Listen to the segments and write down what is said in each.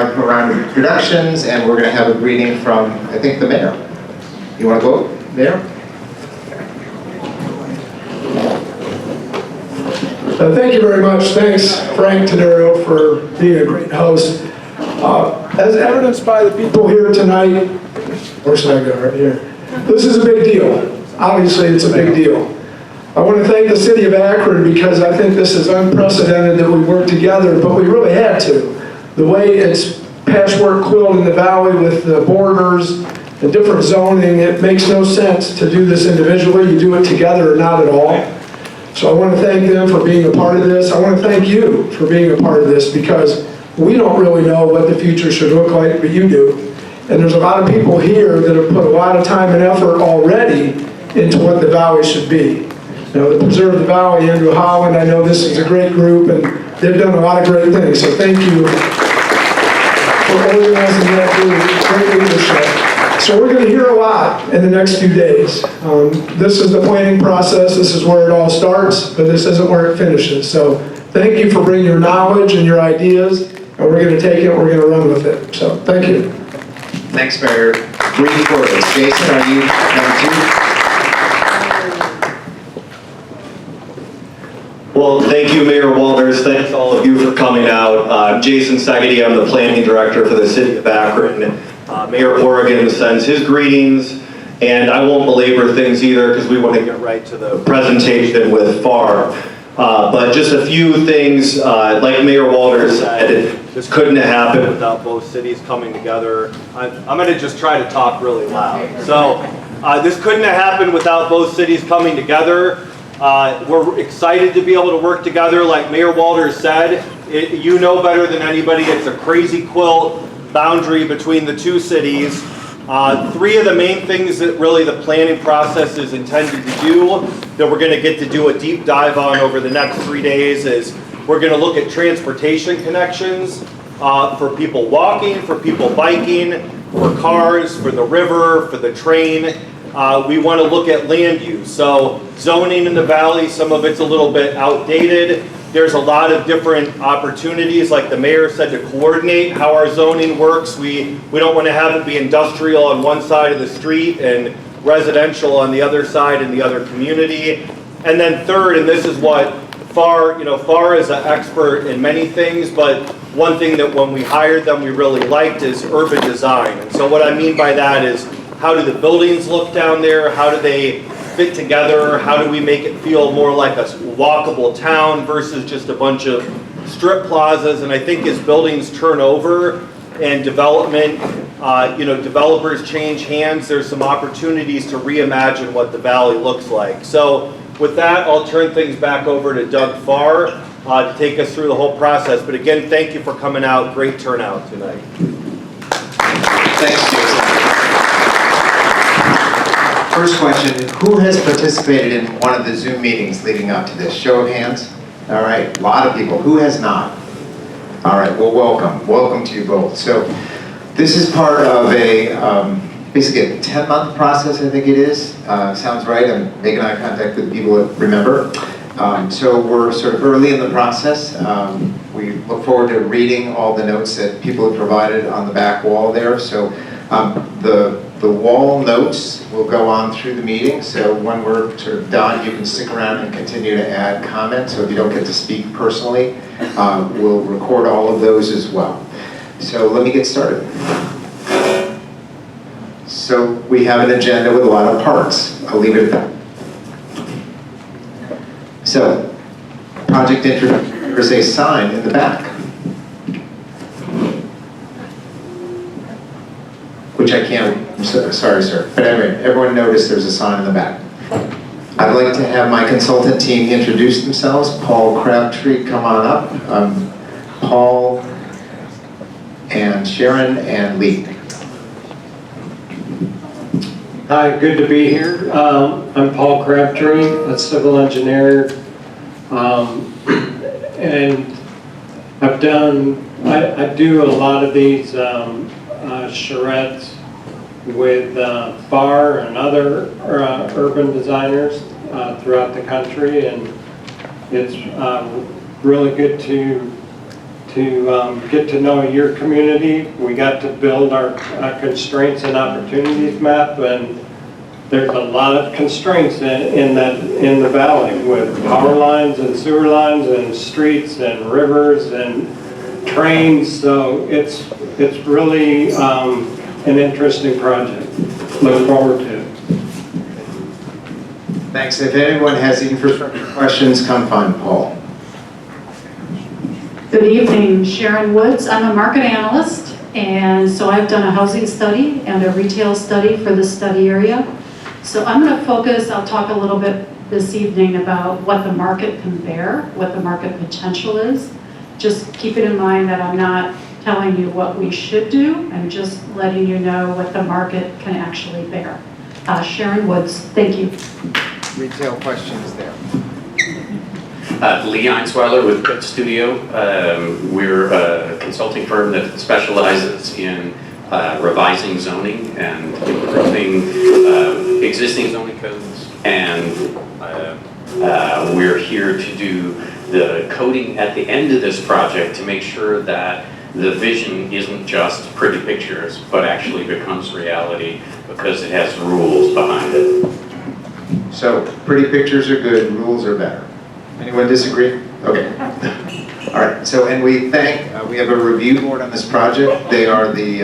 have a round of introductions, and we're going to have a greeting from, I think, the mayor. You want to go, Mayor? Thank you very much. Thanks, Frank Tadero, for being a great host. As evidenced by the people here tonight, where should I go? Right here. This is a big deal. Obviously, it's a big deal. I want to thank the city of Akron because I think this is unprecedented that we work together, but we really had to. The way it's patchwork quilt in the valley with the borders and different zoning, it makes no sense to do this individually. You do it together or not at all. So I want to thank them for being a part of this. I want to thank you for being a part of this because we don't really know what the future should look like, but you do. And there's a lot of people here that have put a lot of time and effort already into what the valley should be. You know, the Preserve the Valley, Andrew Holland, I know this is a great group and they've done a lot of great things. So thank you for organizing that group, great leadership. So we're going to hear a lot in the next few days. This is the planning process. This is where it all starts, but this isn't where it finishes. So thank you for bringing your knowledge and your ideas, and we're going to take it, we're going to run with it. So thank you. Thanks, Mayor. Brief words. Jason, are you number 2? Well, thank you, Mayor Walters. Thanks all of you for coming out. I'm Jason Segedy. I'm the planning director for the city of Akron. Mayor Horrigan sends his greetings, and I won't belabor things either because we want to get right to the presentation with FAR. But just a few things, like Mayor Walters said, this couldn't have happened without both cities coming together. I'm going to just try to talk really loud. So this couldn't have happened without both cities coming together. We're excited to be able to work together. Like Mayor Walters said, you know better than anybody, it's a crazy quilt boundary between the two cities. 3 of the main things that really the planning process is intended to do, that we're going to get to do a deep dive on over the next 3 days, is we're going to look at transportation connections for people walking, for people biking, for cars, for the river, for the train. We want to look at land use. So zoning in the valley, some of it's a little bit outdated. There's a lot of different opportunities, like the mayor said, to coordinate how our zoning works. We don't want to have it be industrial on one side of the street and residential on the other side in the other community. And then third, and this is what FAR is an expert in many things, but one thing that when we hired them we really liked is urban design. And so what I mean by that is, how do the buildings look down there? How do they fit together? How do we make it feel more like a walkable town versus just a bunch of strip plazas? And I think as buildings turn over and development, developers change hands, there's some opportunities to reimagine what the valley looks like. So with that, I'll turn things back over to Doug Farr to take us through the whole process. But again, thank you for coming out. Great turnout tonight. Thanks, Jason. First question, who has participated in one of the Zoom meetings leading up to this? Show of hands. All right, a lot of people. Who has not? All right, well, welcome. Welcome to you both. So this is part of a, basically a 10-month process, I think it is. Sounds right. I'm making eye contact with people that remember. So we're sort of early in the process. We look forward to reading all the notes that people have provided on the back wall there. So the wall notes will go on through the meeting, so when we're sort of done, you can stick around and continue to add comments. So if you don't get to speak personally, we'll record all of those as well. So let me get started. So we have an agenda with a lot of parts. I'll leave it at that. So, project introduction, there's a sign in the back, which I can't, sorry sir, but anyway, everyone noticed there's a sign in the back. I'd like to have my consultant team introduce themselves. Paul Crabtree, come on up. Paul and Sharon and Lee. Hi, good to be here. I'm Paul Crabtree, a civil engineer, and I do a lot of these charrettes with FAR and other urban designers throughout the country, and it's really good to to get to know your community. We got to build our constraints and opportunities map, and there's a lot of constraints in the valley with power lines and sewer lines and streets and rivers and trains. So it's really an interesting project. Look forward to it. Thanks. If anyone has infrastructure questions, come find Paul. Good evening, Sharon Woods. I'm a market analyst, and so I've done a housing study and a retail study for the study area. So I'm going to focus, I'll talk a little bit this evening about what the market can bear, what the market potential is. Just keep it in mind that I'm not telling you what we should do, I'm just letting you know what the market can actually bear. Sharon Woods, thank you. Retail questions there. Lee Einsweiler with Good Studio. We're a consulting firm that specializes in revising zoning and improving existing zoning codes. And we're here to do the coding at the end of this project to make sure that the vision isn't just pretty pictures, but actually becomes reality because it has rules behind it. So pretty pictures are good, rules are better. Anyone disagree? Okay. All right, so, and we thank, we have a review board on this project. They are the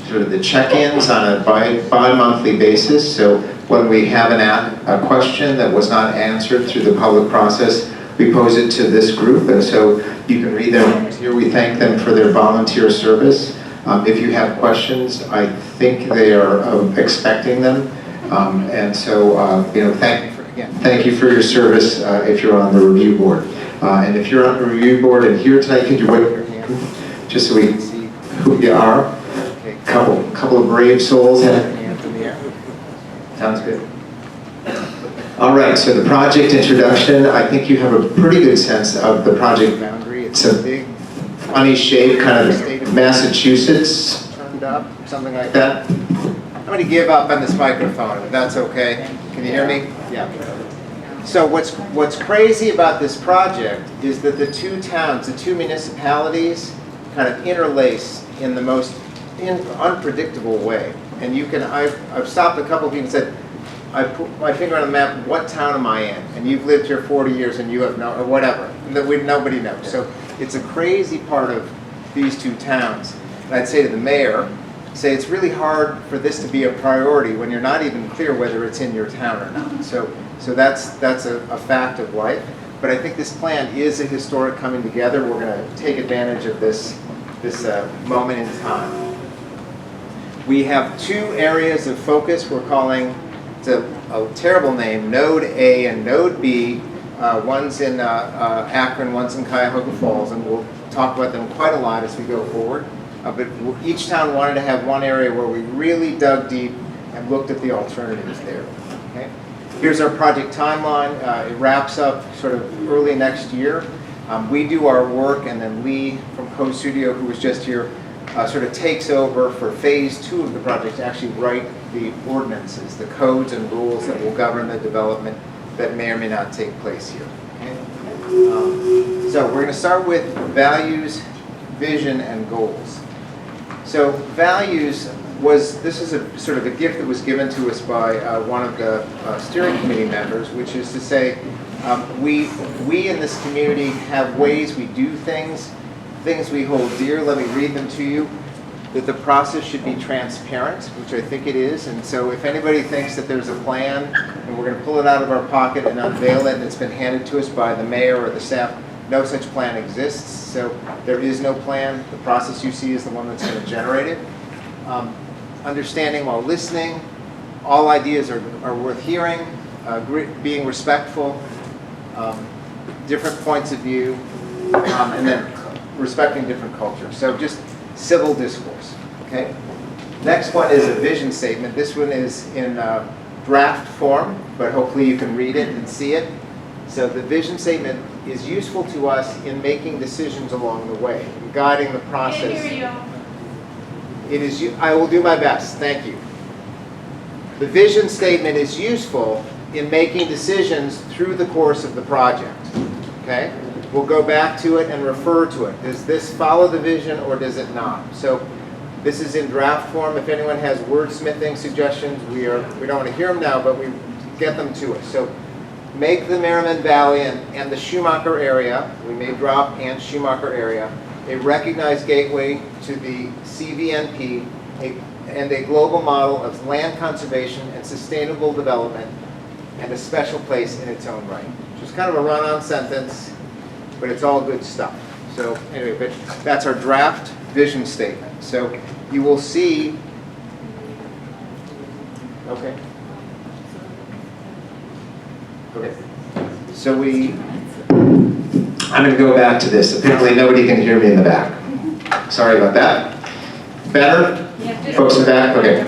sort of the check-ins on a bi-monthly basis. So when we have a question that was not answered through the public process, we pose it to this group, and so you can read them here. We thank them for their volunteer service. If you have questions, I think they are expecting them. And so, you know, thank you for your service if you're on the review board. And if you're on the review board and here tonight, could you wave your hand just so we can see who you are? Okay, couple of brave souls have their hands in the air. Sounds good. All right, so the project introduction, I think you have a pretty good sense of the project boundary. It's a big, funny shape, kind of the state of Massachusetts, turned up, something like that. I'm going to give up on this microphone, if that's okay. Can you hear me? Yeah. So what's crazy about this project is that the two towns, the two municipalities, kind of interlace in the most unpredictable way. And you can, I've stopped a couple of people and said, I put my finger on the map, what town am I in? And you've lived here 40 years and you have no, or whatever. Nobody knows. So it's a crazy part of these two towns. And I'd say to the mayor, say it's really hard for this to be a priority when you're not even clear whether it's in your town or not. So that's a fact of life. But I think this plan is a historic coming together. We're going to take advantage of this moment in time. We have two areas of focus we're calling, it's a terrible name, Node A and Node B. One's in Akron, one's in Cuyahoga Falls, and we'll talk about them quite a lot as we go forward. But each town wanted to have one area where we really dug deep and looked at the alternatives there. Okay? Here's our project timeline. It wraps up sort of early next year. We do our work, and then Lee from Code Studio, who was just here, sort of takes over for phase 2 of the project to actually write the ordinances, the codes and rules that will govern the development that may or may not take place here. Okay? So we're going to start with values, vision, and goals. So values this is a sort of a gift that was given to us by one of the steering committee members, which is to say we in this community have ways we do things we hold dear. Let me read them to you. That the process should be transparent, which I think it is. And so if anybody thinks that there's a plan and we're going to pull it out of our pocket and unveil it and it's been handed to us by the mayor or the staff, no such plan exists. So there is no plan. The process you see is the one that's going to generate it. Understanding while listening, all ideas are worth hearing, being respectful, different points of view, and then respecting different cultures. So just civil discourse, okay? Next one is a vision statement. This one is in draft form, but hopefully you can read it and see it. So the vision statement is useful to us in making decisions along the way, in guiding the process. Can't hear you. I will do my best, thank you. The vision statement is useful in making decisions through the course of the project, okay? We'll go back to it and refer to it. Does this follow the vision or does it not? So this is in draft form. If anyone has wordsmithing suggestions, we don't want to hear them now, but we get them to us. So make the Merriman Valley and the Schumacher area, we may drop and Schumacher area, a recognized gateway to the CVNP and a global model of land conservation and sustainable development and a special place in its own right. Just kind of a run-on sentence, but it's all good stuff. So anyway, but that's our draft vision statement. So you will see, okay. Okay. So I'm going to go back to this. Apparently nobody can hear me in the back. Sorry about that. Better? Folks in the back? Okay.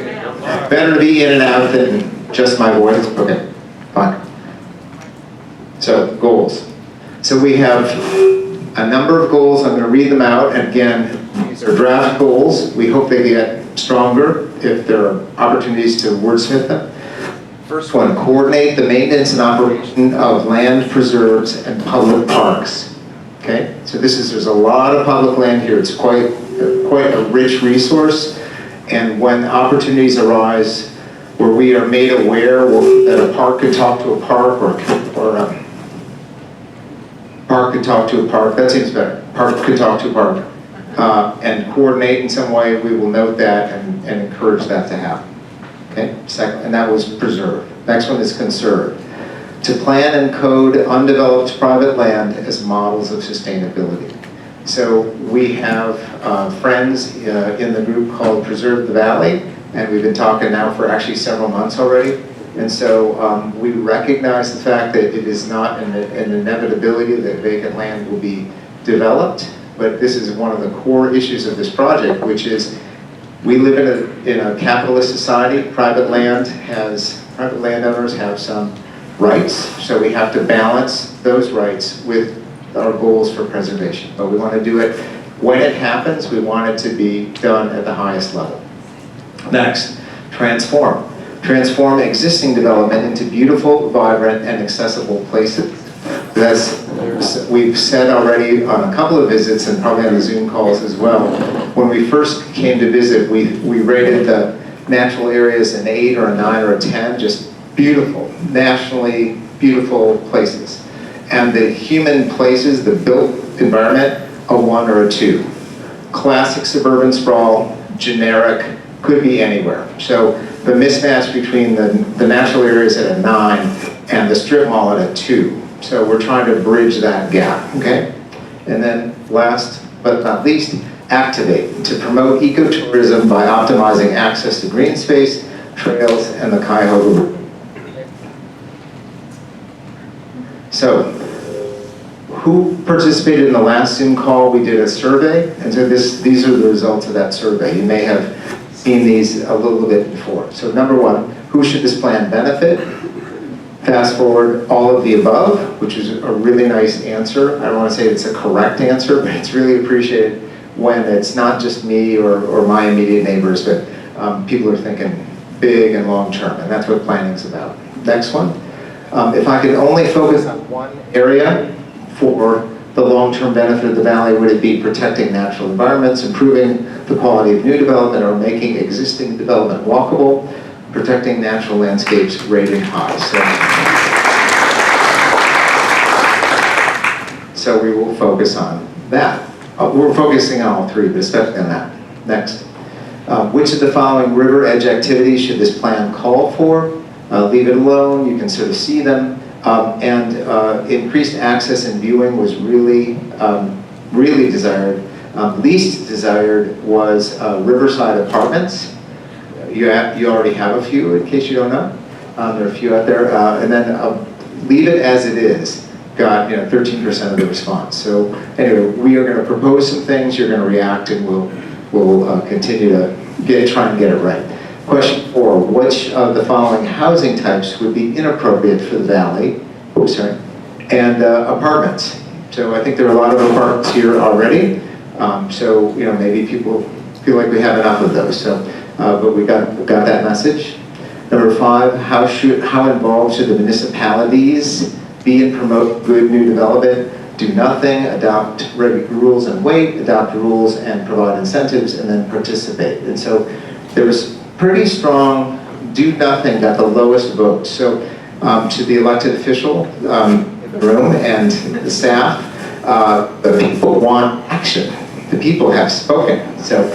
Better to be in and out than just my voice? Okay, fine. So, goals. So we have a number of goals. I'm going to read them out. And again, these are draft goals. We hope they get stronger if there are opportunities to wordsmith them. First one, coordinate the maintenance and operation of land preserves and public parks. Okay, so there's a lot of public land here. It's quite a rich resource, and when opportunities arise where we are made aware that a park could talk to a park, or a park could talk to a park, that seems better. Park could talk to a park, and coordinate in some way, we will note that and encourage that to happen. Okay, second, and that was preserve. Next one is conserve. To plan and code undeveloped private land as models of sustainability. So we have friends in the group called Preserve the Valley, and we've been talking now for actually several months already. And so we recognize the fact that it is not an inevitability that vacant land will be developed, but this is one of the core issues of this project, which is we live in a capitalist society. Private landowners have some rights, so we have to balance those rights with our goals for preservation. But we want to do it, when it happens, we want it to be done at the highest level. Next, transform. Transform existing development into beautiful, vibrant, and accessible places. We've said already on a couple of visits and probably on the Zoom calls as well, when we first came to visit, we rated the natural areas an 8 or a 9 or a 10, just beautiful, nationally beautiful places. And the human places, the built environment, a 1 or a 2. Classic suburban sprawl, generic, could be anywhere. So the mismatch between the natural areas at a 9 and the strip mall at a 2. So we're trying to bridge that gap, okay? And then last but not least, activate, to promote ecotourism by optimizing access to green space, trails, and the Cuyahoga River. So, who participated in the last Zoom call? We did a survey, and so these are the results of that survey. You may have seen these a little bit before. So number 1, who should this plan benefit? Fast forward, all of the above, which is a really nice answer. I don't want to say it's a correct answer, but it's really appreciated when it's not just me or my immediate neighbors, but people are thinking big and long term, and that's what planning's about. Next one. If I could only focus on one area for the long-term benefit of the valley, would it be protecting natural environments, improving the quality of new development, or making existing development walkable, protecting natural landscapes, rated high. So we will focus on that. We're focusing on all 3, but especially on that. Next. Which of the following river edge activities should this plan call for? Leave it alone, you can sort of see them. Increased access and viewing was really desired. Least desired was riverside apartments. You already have a few, in case you don't know. There are a few out there. And then leave it as it is. Got 13% of the response. So anyway, we are going to propose some things. You're going to react, and we'll continue to try and get it right. Question 4: which of the following housing types would be inappropriate for the valley? And apartments. So I think there are a lot of apartments here already. So maybe people feel like we have enough of those. So, but we got that message. Number 5: how involved should the municipalities be and promote good new development? do nothing, adopt rules and wait, adopt rules and provide incentives, and then participate. And so there was pretty strong do nothing got the lowest vote. So to the elected official in the room and the staff, the people want action. The people have spoken. So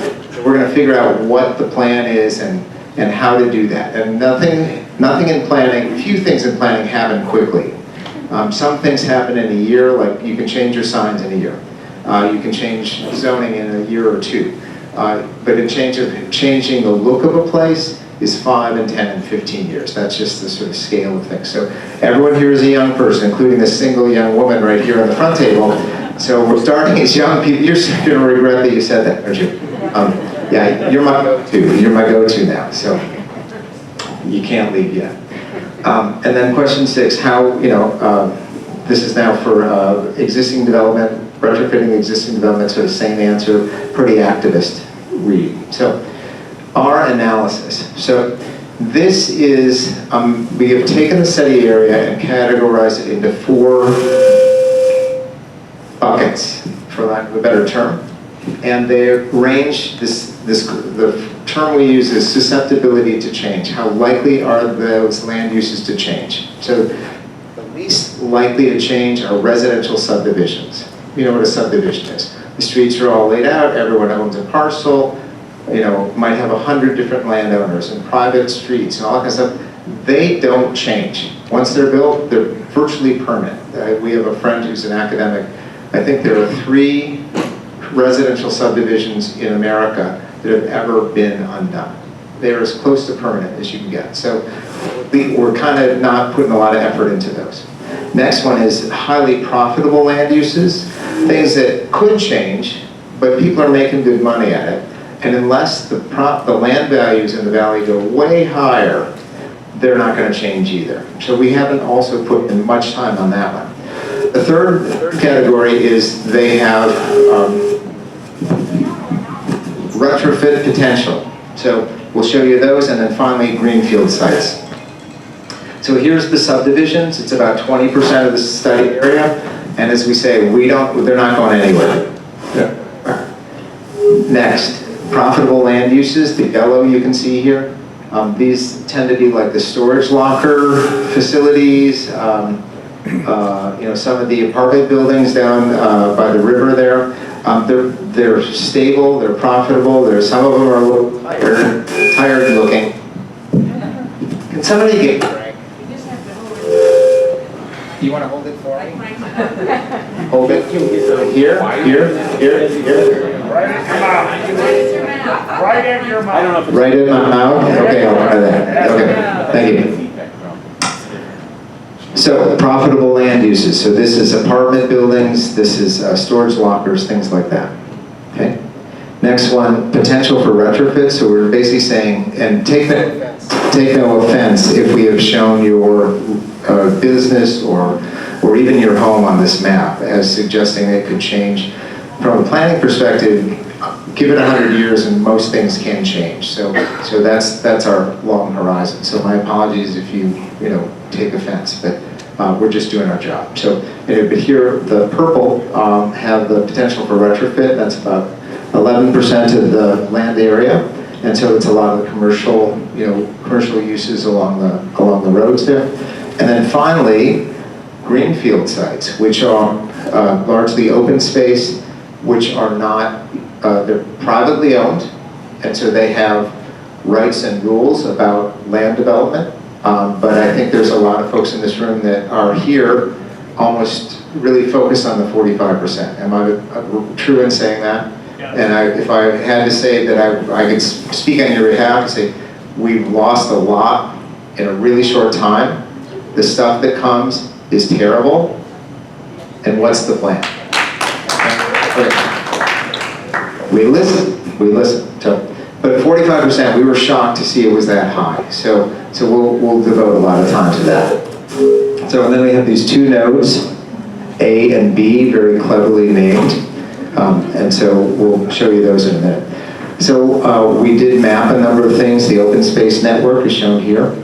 we're going to figure out what the plan is and how to do that. And nothing in planning, few things in planning happen quickly. Some things happen in a year, like you can change your signs in a year. You can change zoning in a year or two. But in changing the look of a place is 5 and 10 and 15 years. That's just the sort of scale of things. So everyone here is a young person, including this single young woman right here on the front table. So we're starting as young people. You're going to regret that you said that, aren't you? Yeah, you're my go-to. You're my go-to now. So you can't leave yet. And then question 6, how, this is now for existing development, retrofitting existing development, so the same answer, pretty activist read. So our analysis. So this is, we have taken the study area and categorized it into 4 buckets, for lack of a better term. And they range, the term we use is susceptibility to change. How likely are those land uses to change? So the least likely to change are residential subdivisions. You know what a subdivision is. The streets are all laid out, everyone owns a parcel, might have 100 different landowners and private streets and all that kind of stuff. They don't change. Once they're built, they're virtually permanent. We have a friend who's an academic. I think there are 3 residential subdivisions in America that have ever been undone. They're as close to permanent as you can get. So we're kind of not putting a lot of effort into those. Next one is highly profitable land uses, things that could change, but people are making good money at it. And unless the land values in the valley go way higher, they're not going to change either. So we haven't also put in much time on that one. The third category is they have retrofit potential. So we'll show you those, and then finally greenfield sites. So here's the subdivisions. It's about 20% of the study area, and as we say, they're not going anywhere. Next, profitable land uses. The yellow you can see here. These tend to be like the storage locker facilities. Some of the apartment buildings down by the river there. They're stable, they're profitable, some of them are a little tired looking. Can somebody get Frank? You want to hold it for me? Hold it. Here. Right in your mouth. Right in your mouth. Right in my mouth? Okay, I'll try that. Okay, thank you. So profitable land uses. So this is apartment buildings, this is storage lockers, things like that. Okay. Next one, potential for retrofit. So we're basically saying, and take no offense if we have shown your business or even your home on this map as suggesting it could change. From a planning perspective, give it 100 years and most things can change. So that's our long horizon. So my apologies if you take offense, but we're just doing our job. So, but here the purple have the potential for retrofit. That's about 11% of the land area, and so it's a lot of the commercial uses along the roads there. And then finally, greenfield sites, which are largely open space, which are not they're privately owned, and so they have rights and rules about land development. But I think there's a lot of folks in this room that are here almost really focused on the 45%. Am I true in saying that? Yes. And if I had to say that I could speak on your behalf and say, we've lost a lot in a really short time. The stuff that comes is terrible. And what's the plan? Okay. We listen. So, but at 45%, we were shocked to see it was that high. So we'll devote a lot of time to that. So and then we have these 2 nodes, A and B, very cleverly named. And so we'll show you those in a minute. So we did map a number of things. The open space network is shown here.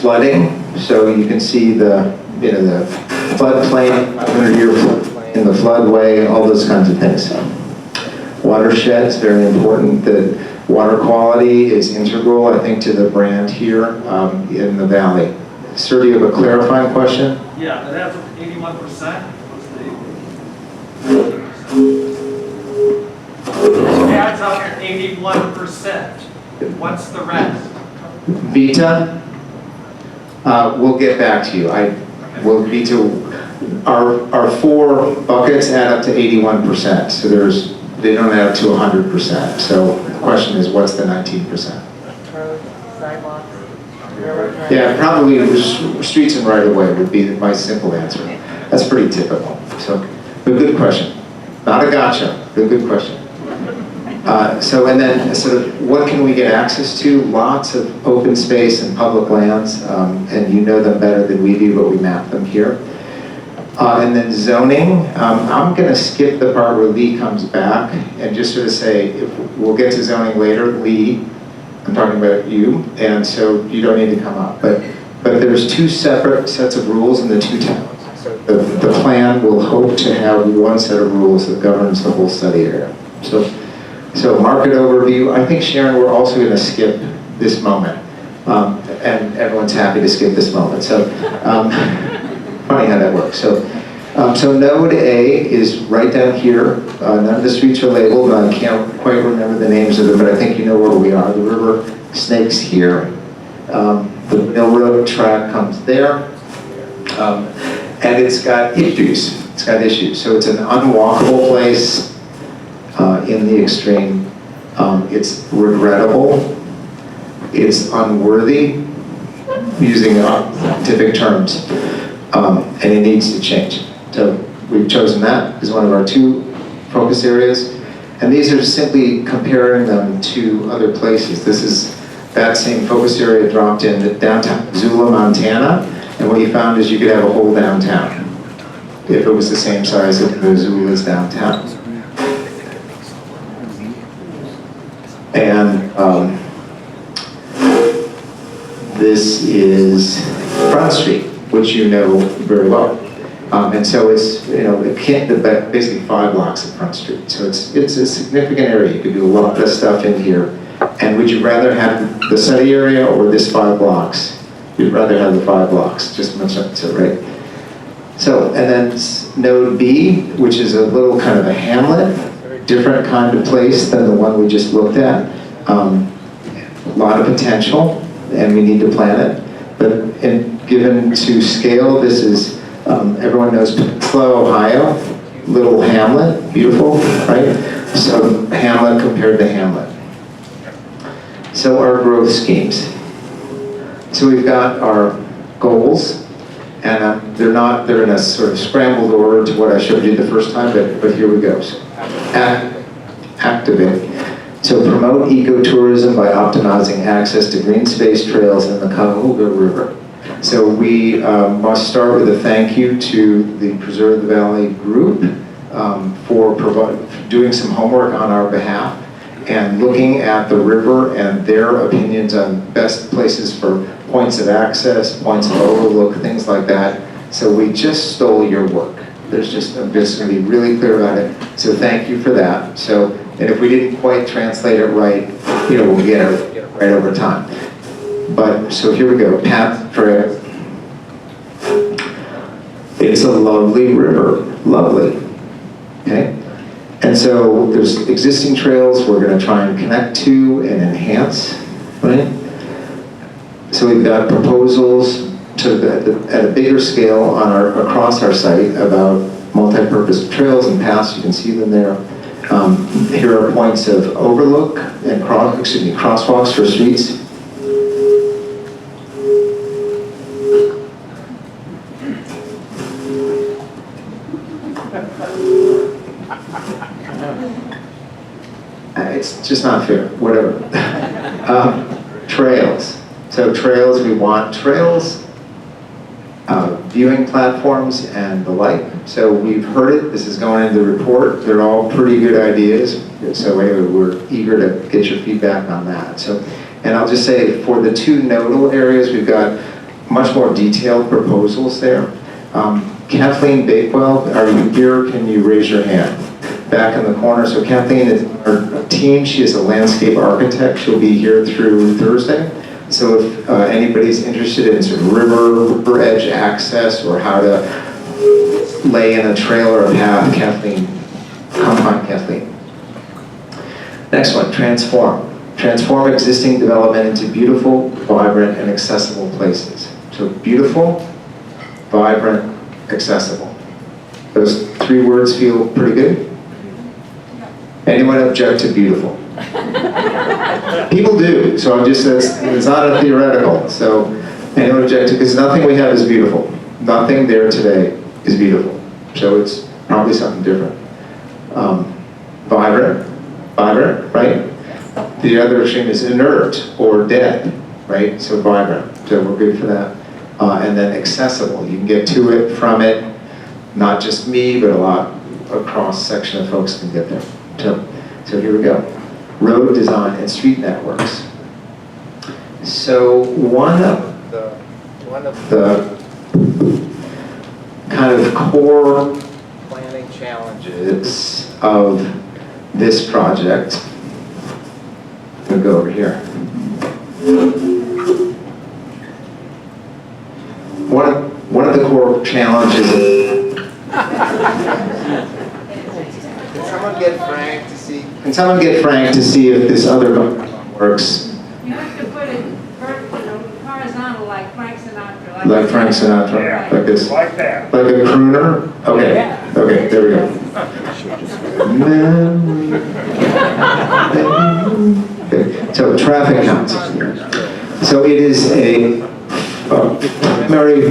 Flooding, so you can see the floodplain, 100-year floodplain in the floodway, all those kinds of things. Watersheds, very important. The water quality is integral, I think, to the brand here in the valley. Sir, do you have a clarifying question? Yeah, it has 81%. What's the adds up at 81%. What's the rest? Vita, we'll get back to you. Our 4 buckets add up to 81%, so they don't add up to 100%. So the question is, what's the 19%? Roads, sidewalks, railroad. Yeah, probably streets and right-of-way would be my simple answer. That's pretty typical. So, but good question. Not a gotcha, but a good question. And then sort of what can we get access to? Lots of open space and public lands, and you know them better than we do, but we map them here. And then zoning, I'm going to skip the part where Lee comes back and just sort of say, we'll get to zoning later. Lee, I'm talking about you, and so you don't need to come up. But there's 2 separate sets of rules in the 2 towns. So the plan will hope to have 1 set of rules that governs the whole study area. So market overview, I think, Sharon, we're also going to skip this moment. And everyone's happy to skip this moment. So funny how that works. So node A is right down here. None of the streets are labeled. I can't quite remember the names of them, but I think you know where we are. The river snakes here. The mill road track comes there. And it's got issues. So it's an unwalkable place in the extreme. It's regrettable. It's unworthy, using scientific terms. And it needs to change. So we've chosen that as one of our 2 focus areas. And these are simply comparing them to other places. This is that same focus area dropped in downtown Missoula, Montana. And what you found is you could have a whole downtown if it was the same size as Missoula's downtown. And this is Front Street, which you know very well. And so it's, basically 5 blocks of Front Street. So it's a significant area. You could do a lot of stuff in here. And would you rather have the study area or this 5 blocks? You'd rather have the 5 blocks, just much so, right? So, and then node B, which is a little kind of a hamlet, different kind of place than the one we just looked at. A lot of potential, and we need to plan it. But given to scale, this is, everyone knows Peninsula, Ohio, little hamlet, beautiful, right? So hamlet compared to hamlet. So our growth schemes. So we've got our goals, and they're in a sort of scrambled order to what I showed you the first time, but here we go. So, activate. So promote ecotourism by optimizing access to green space trails in the Cuyahoga River. So we must start with a thank you to the Preserve the Valley group for doing some homework on our behalf and looking at the river and their opinions on best places for points of access, points of overlook, things like that. So we just stole your work. I'm just going to be really clear about it. So thank you for that. So, and if we didn't quite translate it right, we'll get it right over time. But, so here we go, Path Charrette. It's a lovely river, lovely, okay? And so there's existing trails we're going to try and connect to and enhance, right? So we've got proposals at a bigger scale across our site about multi-purpose trails and paths. You can see them there. Here are points of overlook and crosswalks for streets. It's just not fair, whatever. Trails. So trails, we want trails, viewing platforms, and the like. So we've heard it, this is going into the report. They're all pretty good ideas. So anyway, we're eager to get your feedback on that. So, and I'll just say for the 2 nodal areas, we've got much more detailed proposals there. Kathleen Bakewell, are you here? Can you raise your hand? Back in the corner. So Kathleen is our team. She is a landscape architect. She'll be here through Thursday. So if anybody's interested in sort of river edge access or how to lay in a trail or a path, Kathleen, come find Kathleen. Next one, transform. Transform existing development into beautiful, vibrant, and accessible places. So beautiful, vibrant, accessible. Those three words feel pretty good? Anyone object to beautiful? People do, so I'm just, it's not a theoretical. So anyone object to, because nothing we have is beautiful. Nothing there today is beautiful. So it's probably something different. Vibrant, right? The other extreme is inert or dead, right? So vibrant, so we're good for that. And then accessible, you can get to it, from it, not just me, but a lot, a cross section of folks can get there. So here we go. Road design and street networks. So one of the kind of core planning challenges of this project, I'm gonna go over here. One of the core challenges. Can someone get Frank to see? Can someone get Frank to see if this other works? You have to put it horizontal like Frank Sinatra. Like Frank Sinatra, Right. like this. Like that. Like a crooner? Okay. Okay, there we go. Okay. So traffic counts. So it is a primary.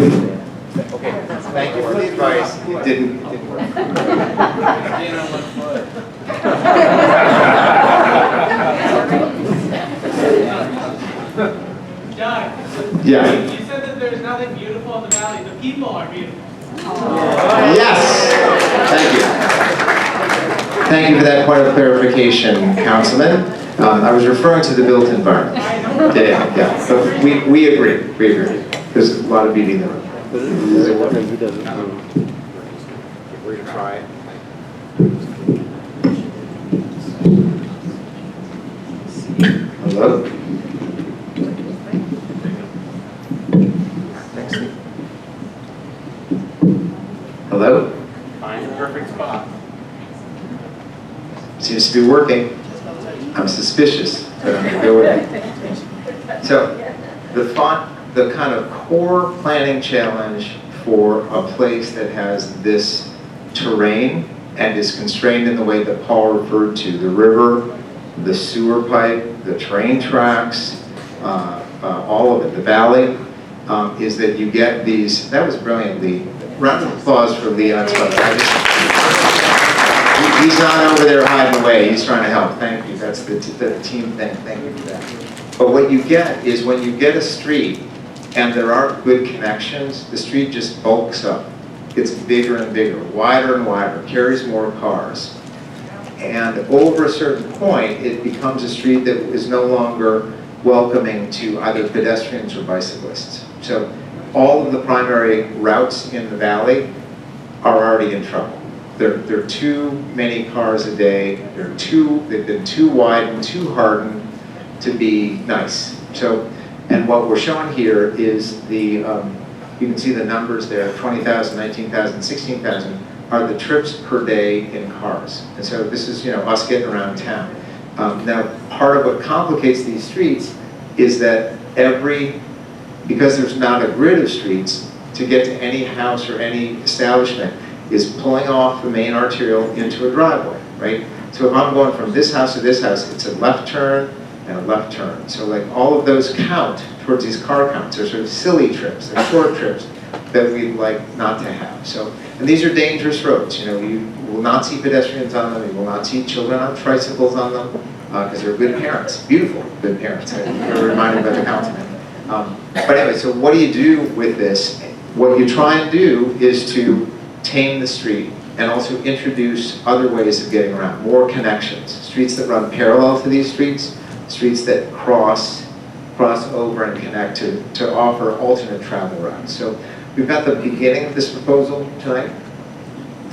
Okay. Thank you for the advice. It didn't work. Doug, Yeah. you said that there's nothing beautiful in the valley. The people are beautiful. Yes. Thank you. Thank you for that point of clarification, Councilman. I was referring to the built environment. Yeah. So we agree. We agree. There's a lot of beauty there. Does it work? We're gonna try it. Hello? Thanks. Hello? Find the perfect spot. Seems to be working. I'm suspicious, but I'm gonna go with it. So, the kind of core planning challenge for a place that has this terrain and is constrained in the way that Paul referred to, the river, the sewer pipe, the train tracks, all of it, the valley, is that you get these, that was brilliant, Lee. Round of applause for Leon's brother. He's not over there hiding away, he's trying to help. Thank you, that's the team thing, thank you for that. But what you get is when you get a street and there aren't good connections, the street just bulks up. Gets bigger and bigger, wider and wider, carries more cars. And over a certain point, it becomes a street that is no longer welcoming to either pedestrians or bicyclists. So all of the primary routes in the valley are already in trouble. There are too many cars a day. They've been too wide and too hardened to be nice. So, and what we're showing here is the, you can see the numbers there, 20,000, 19,000, 16,000 are the trips per day in cars. And so this is, us getting around town. Now, part of what complicates these streets is that because there's not a grid of streets, to get to any house or any establishment is pulling off the main arterial into a driveway, right? So if I'm going from this house to this house, it's a left turn and a left turn. So like all of those count towards these car counts. They're sort of silly trips, they're short trips that we'd like not to have. So, and these are dangerous roads. You will not see pedestrians on them. You will not see children on tricycles on them because they're good parents, beautiful good parents. You're reminded by the councilman. But anyway, so what do you do with this? What you try and do is to tame the street and also introduce other ways of getting around, more connections. Streets that run parallel to these streets that cross over and connect to offer alternate travel routes. So we've got the beginning of this proposal tonight.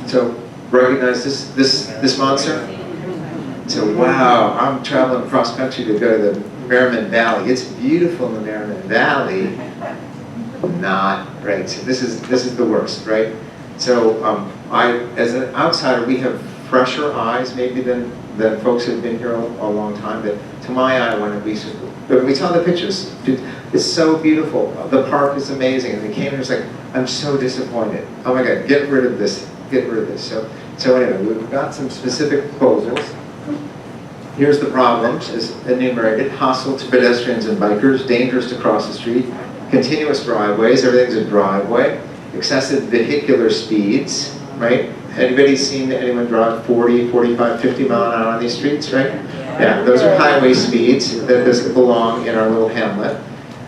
So recognize this monster? So wow, I'm traveling across country to go to the Merriman Valley. It's beautiful in the Merriman Valley. Not right. So this is the worst, right? So as an outsider, we have fresher eyes maybe than folks who've been here a long time. But to my eye, when we saw the pictures, it's so beautiful. The park is amazing, and they came here. It's like, I'm so disappointed. Oh my God, get rid of this. Get rid of this. So anyway, we've got some specific proposals. Here's the problems, as enumerated: hostile to pedestrians and bikers, dangerous to cross the street, continuous driveways, everything's a driveway, excessive vehicular speeds, right? Anybody seen anyone drive 40, 45, 50 mile an hour on these streets, right? Yeah, those are highway speeds that doesn't belong in our little hamlet.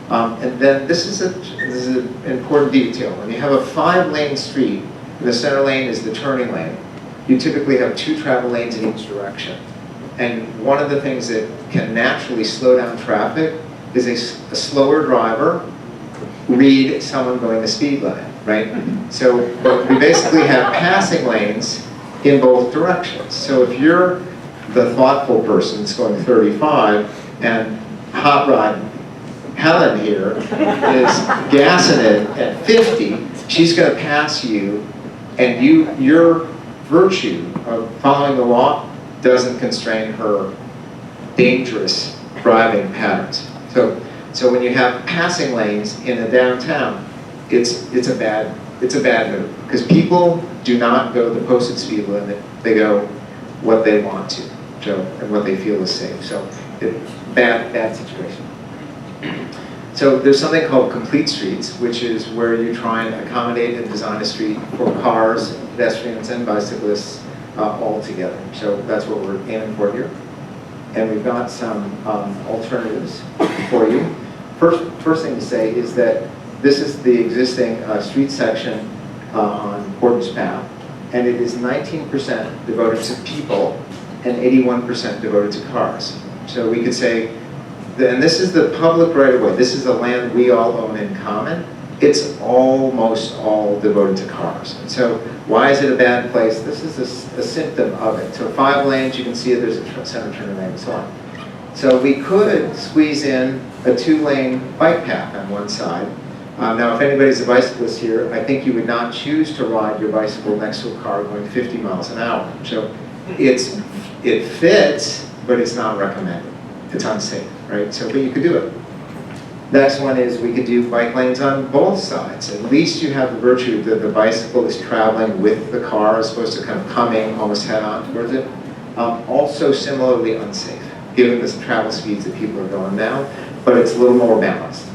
And then this is an important detail. When you have a 5-lane street, and the center lane is the turning lane, you typically have 2 travel lanes in each direction. And one of the things that can naturally slow down traffic is a slower driver read someone going the speed limit, right? So we basically have passing lanes in both directions. So if you're the thoughtful person that's going 35 and hot rod Helen here is gassing it at 50, she's going to pass you, and your virtue of following the law doesn't constrain her dangerous driving patterns. So when you have passing lanes in a downtown, it's a bad move, because people do not go the posted speed limit. They go what they want to, and what they feel is safe. So bad situation. So there's something called complete streets, which is where you try and accommodate and design a street for cars, pedestrians, and bicyclists all together. So that's what we're aiming for here. And we've got some alternatives for you. First thing to say is that this is the existing street section on Porter's Path, and it is 19% devoted to people and 81% devoted to cars. So we could say, and this is the public right-of-way. This is the land we all own in common. It's almost all devoted to cars. And so why is it a bad place? This is a symptom of it. So 5 lanes, you can see there's a center turn lane and so on. So we could squeeze in a 2-lane bike path on one side. Now, if anybody's a bicyclist here, I think you would not choose to ride your bicycle next to a car going 50 miles an hour. So it fits, but it's not recommended. It's unsafe, right? So, but you could do it. Next one is we could do bike lanes on both sides. At least you have the virtue that the bicycle is traveling with the car as opposed to kind of coming almost head on towards it. Also similarly unsafe, given the travel speeds that people are going now, but it's a little more balanced.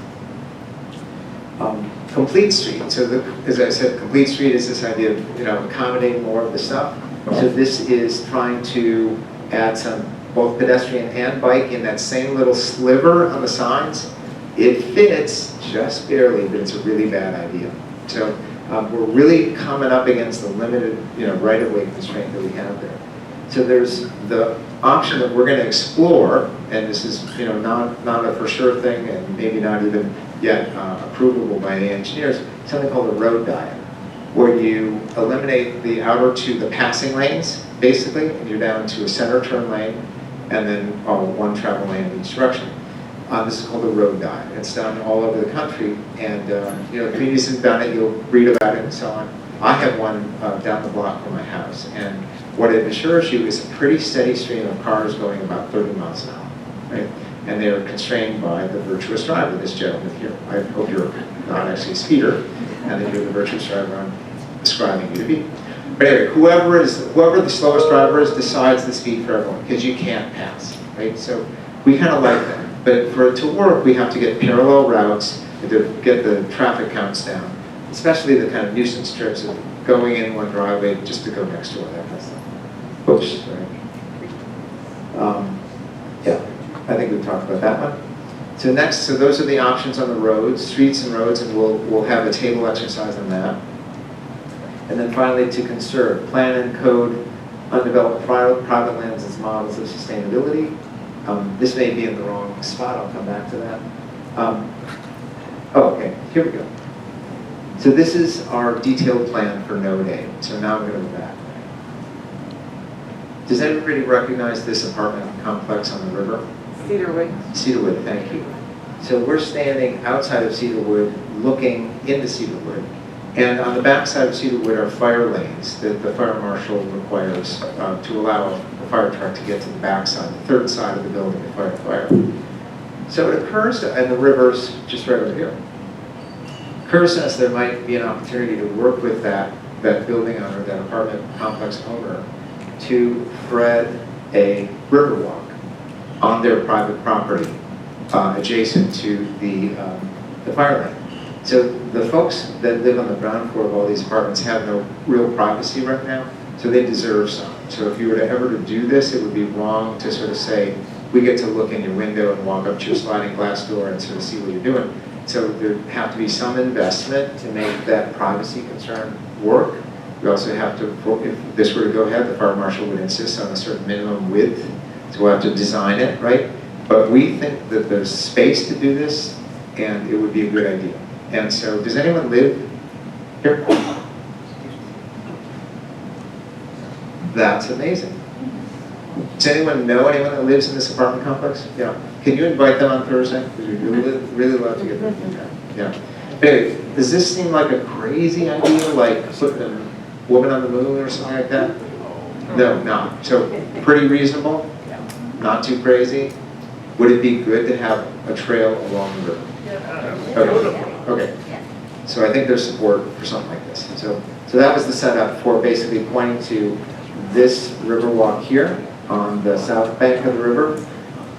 Complete street. So as I said, complete street is this idea of accommodating more of the stuff. So this is trying to add some both pedestrian and bike in that same little sliver on the sides. It fits just barely, but it's a really bad idea. So we're really coming up against the limited right-of-way constraint that we have there. So there's the option that we're going to explore, and this is not a for sure thing, and maybe not even yet approvable by the engineers, something called a road diet, where you eliminate the outer 2, the passing lanes, basically, and you're down to a center turn lane, and then 1 travel lane in each direction. This is called a road diet. It's done all over the country, and communities have done it. You'll read about it and so on. I have one down the block from my house, and what it assures you is a pretty steady stream of cars going about 30 miles an hour, right? And they're constrained by the virtuous driver, this gentleman here. I hope you're not actually a speeder, and that you're the virtuous driver I'm describing you to be. But anyway, whoever the slowest driver is decides the speed for everyone, because you can't pass, right? So we kind of like that. But for it to work, we have to get parallel routes to get the traffic counts down, especially the kind of nuisance trips of going in one driveway just to go next door, that kind of stuff. Oops, sorry. Yeah, I think we've talked about that one. So next, so those are the options on the roads, streets and roads, and we'll have a table exercise on that. And then finally, to conserve, plan and code undeveloped private lands as models of sustainability. This may be in the wrong spot, I'll come back to that. Okay, here we go. So this is our detailed plan for Node A. So now I'm going to go back. Does everybody recognize this apartment complex on the river? Cedarwood. Cedarwood, thank you. So we're standing outside of Cedarwood, looking into Cedarwood. And on the back side of Cedarwood are fire lanes that the fire marshal requires to allow a fire truck to get to the back side, the third side of the building to fight a fire. So it occurs to, and the river's just right over here. It occurs to us there might be an opportunity to work with that building owner, that apartment complex owner, to thread a river walk on their private property adjacent to the fire lane. So the folks that live on the ground floor of all these apartments have no real privacy right now, so they deserve some. So if you were to ever to do this, it would be wrong to sort of say, we get to look in your window and walk up to your sliding glass door and sort of see what you're doing. So there have to be some investment to make that privacy concern work. We also have to, if this were to go ahead, the fire marshal would insist on a certain minimum width, so we'll have to design it, right? But we think that there's space to do this, and it would be a good idea. And so, does anyone live here? That's amazing. Does anyone know anyone that lives in this apartment complex? Yeah. Can you invite them on Thursday? Because we'd really love to get them. Yeah. But anyway, does this seem like a crazy idea, like putting a woman on the moon or something like that? No, not. So pretty reasonable, not too crazy. Would it be good to have a trail along the river? Okay. So I think there's support for something like this. So that was the setup for basically pointing to this river walk here on the south bank of the river.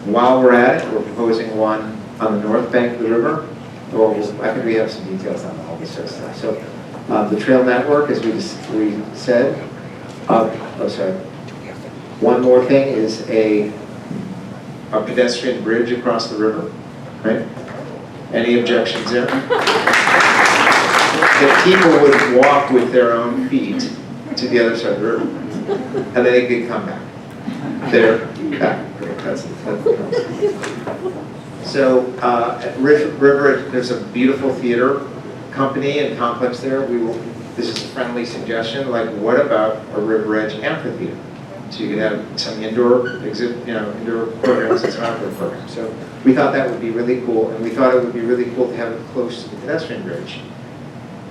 While we're at it, we're proposing one on the north bank of the river. Well, I think we have some details on all this sort of stuff. So the trail network, as we said, one more thing is a pedestrian bridge across the river, right? Any objections there? That people would walk with their own feet to the other side of the river, and then they could come back. There, back. That's so River, there's a beautiful theater company and complex there. This is a friendly suggestion. Like, what about a River Edge amphitheater? So you could have some indoor indoor programs and some outdoor programs. So we thought that would be really cool, and we thought it would be really cool to have it close to the pedestrian bridge,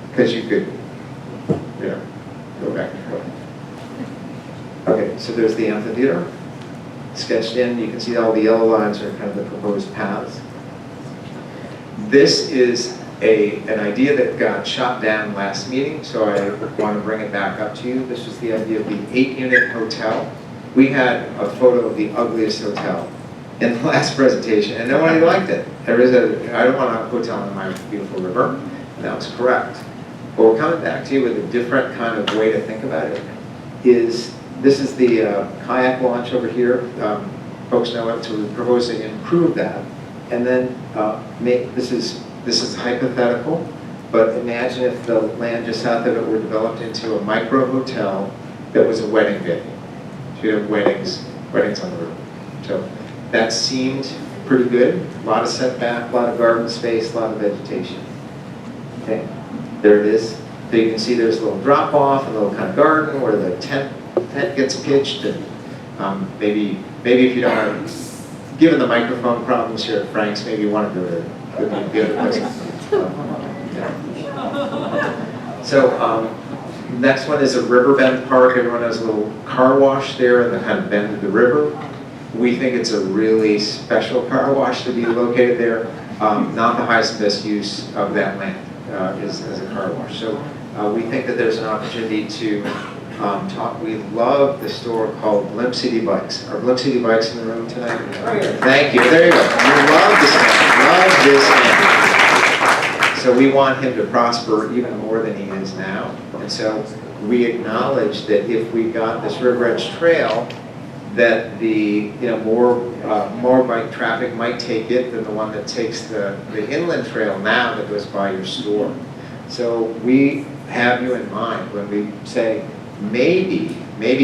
because you could, go back and forth. Okay, so there's the amphitheater sketched in. You can see all the yellow lines are kind of the proposed paths. This is an idea that got shot down last meeting, so I want to bring it back up to you. This was the idea of the 8-unit hotel. We had a photo of the ugliest hotel in the last presentation, and nobody liked it. I don't want a hotel on my beautiful river, and that was correct. But we're coming back to you with a different kind of way to think about it. This is the kayak launch over here. Folks know it, so we're proposing to improve that. And then this is hypothetical, but imagine if the land just south of it were developed into a micro hotel that was a wedding venue. So you have weddings on the river. So that seemed pretty good. A lot of setback, a lot of garden space, a lot of vegetation. Okay, there it is. So you can see there's a little drop off, a little kind of garden where the tent gets pitched, and maybe if you don't have, given the microphone problems here at Frank's, maybe you want to go to the other place. So next one is a Riverbend Park. Everyone has a little car wash there in the kind of bend of the river. We think it's a really special car wash to be located there. Not the highest and best use of that land is as a car wash. So we think that there's an opportunity to talk. We love the store called Blimp City Bikes. Are Blimp City Bikes in the room tonight? Thank you. There you go. We love this man. Love this man. So we want him to prosper even more than he is now. And so we acknowledge that if we got this River Edge Trail, that the more bike traffic might take it than the one that takes the inland trail now that goes by your store. So we have you in mind when we say maybe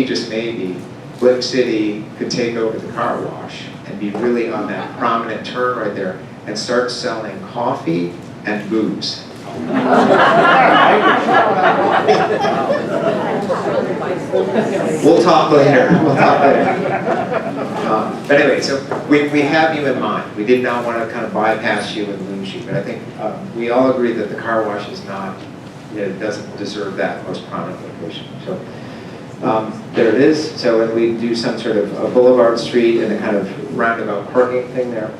just maybe, Blimp City could take over the car wash and be really on that prominent turn right there and start selling coffee and booze. We'll talk later. We'll talk later. But anyway, so we have you in mind. We did not want to kind of bypass you and lose you, but I think we all agree that the car wash is not, it doesn't deserve that most prominent location. So there it is. So when we do some sort of a boulevard street and a kind of roundabout parking thing there.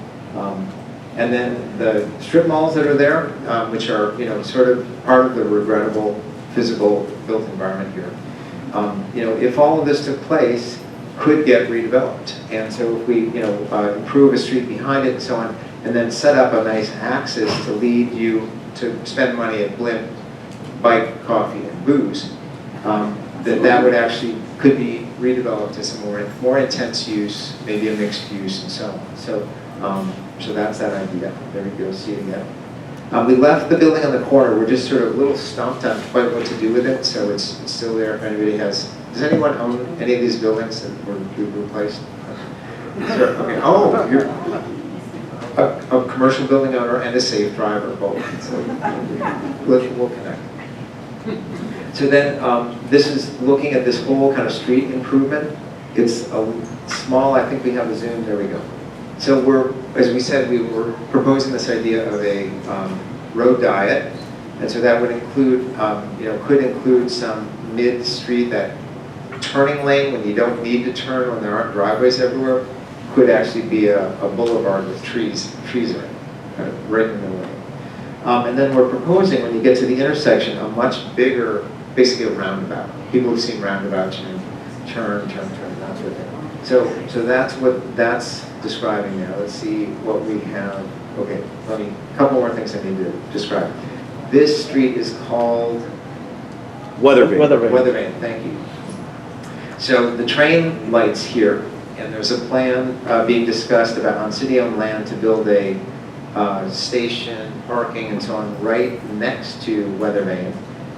And then the strip malls that are there, which are, sort of part of the regrettable physical built environment here. If all of this took place, could get redeveloped. And so if we, improve a street behind it and so on, and then set up a nice axis to lead you to spend money at Blimp, bike, coffee, and booze, that would actually, could be redeveloped to some more intense use, maybe a mixed use and so on. So that's that idea. There we go, see it again. We left the building on the corner. We're just sort of a little stumped on quite what to do with it, so it's still there if anybody has. Does anyone own any of these buildings that were replaced? Sure, okay. Oh, you're a commercial building owner and a safe driver, both. So we'll connect. So then this is looking at this whole kind of street improvement. It's a small, I think we have a zoom, there we go. So as we said, we were proposing this idea of a road diet, and so that would include, could include some mid-street, that turning lane when you don't need to turn when there aren't driveways everywhere, could actually be a boulevard with trees in it, kind of right in the middle. And then we're proposing, when you get to the intersection, a much bigger, basically a roundabout. People have seen roundabouts, turn, that sort of thing. So that's what that's describing there. Let's see what we have. Okay, a couple more things I need to describe. This street is called Weathervane, thank you. So the train lights here, and there's a plan being discussed about on city-owned land to build a station, parking, and so on right next to Weathervane.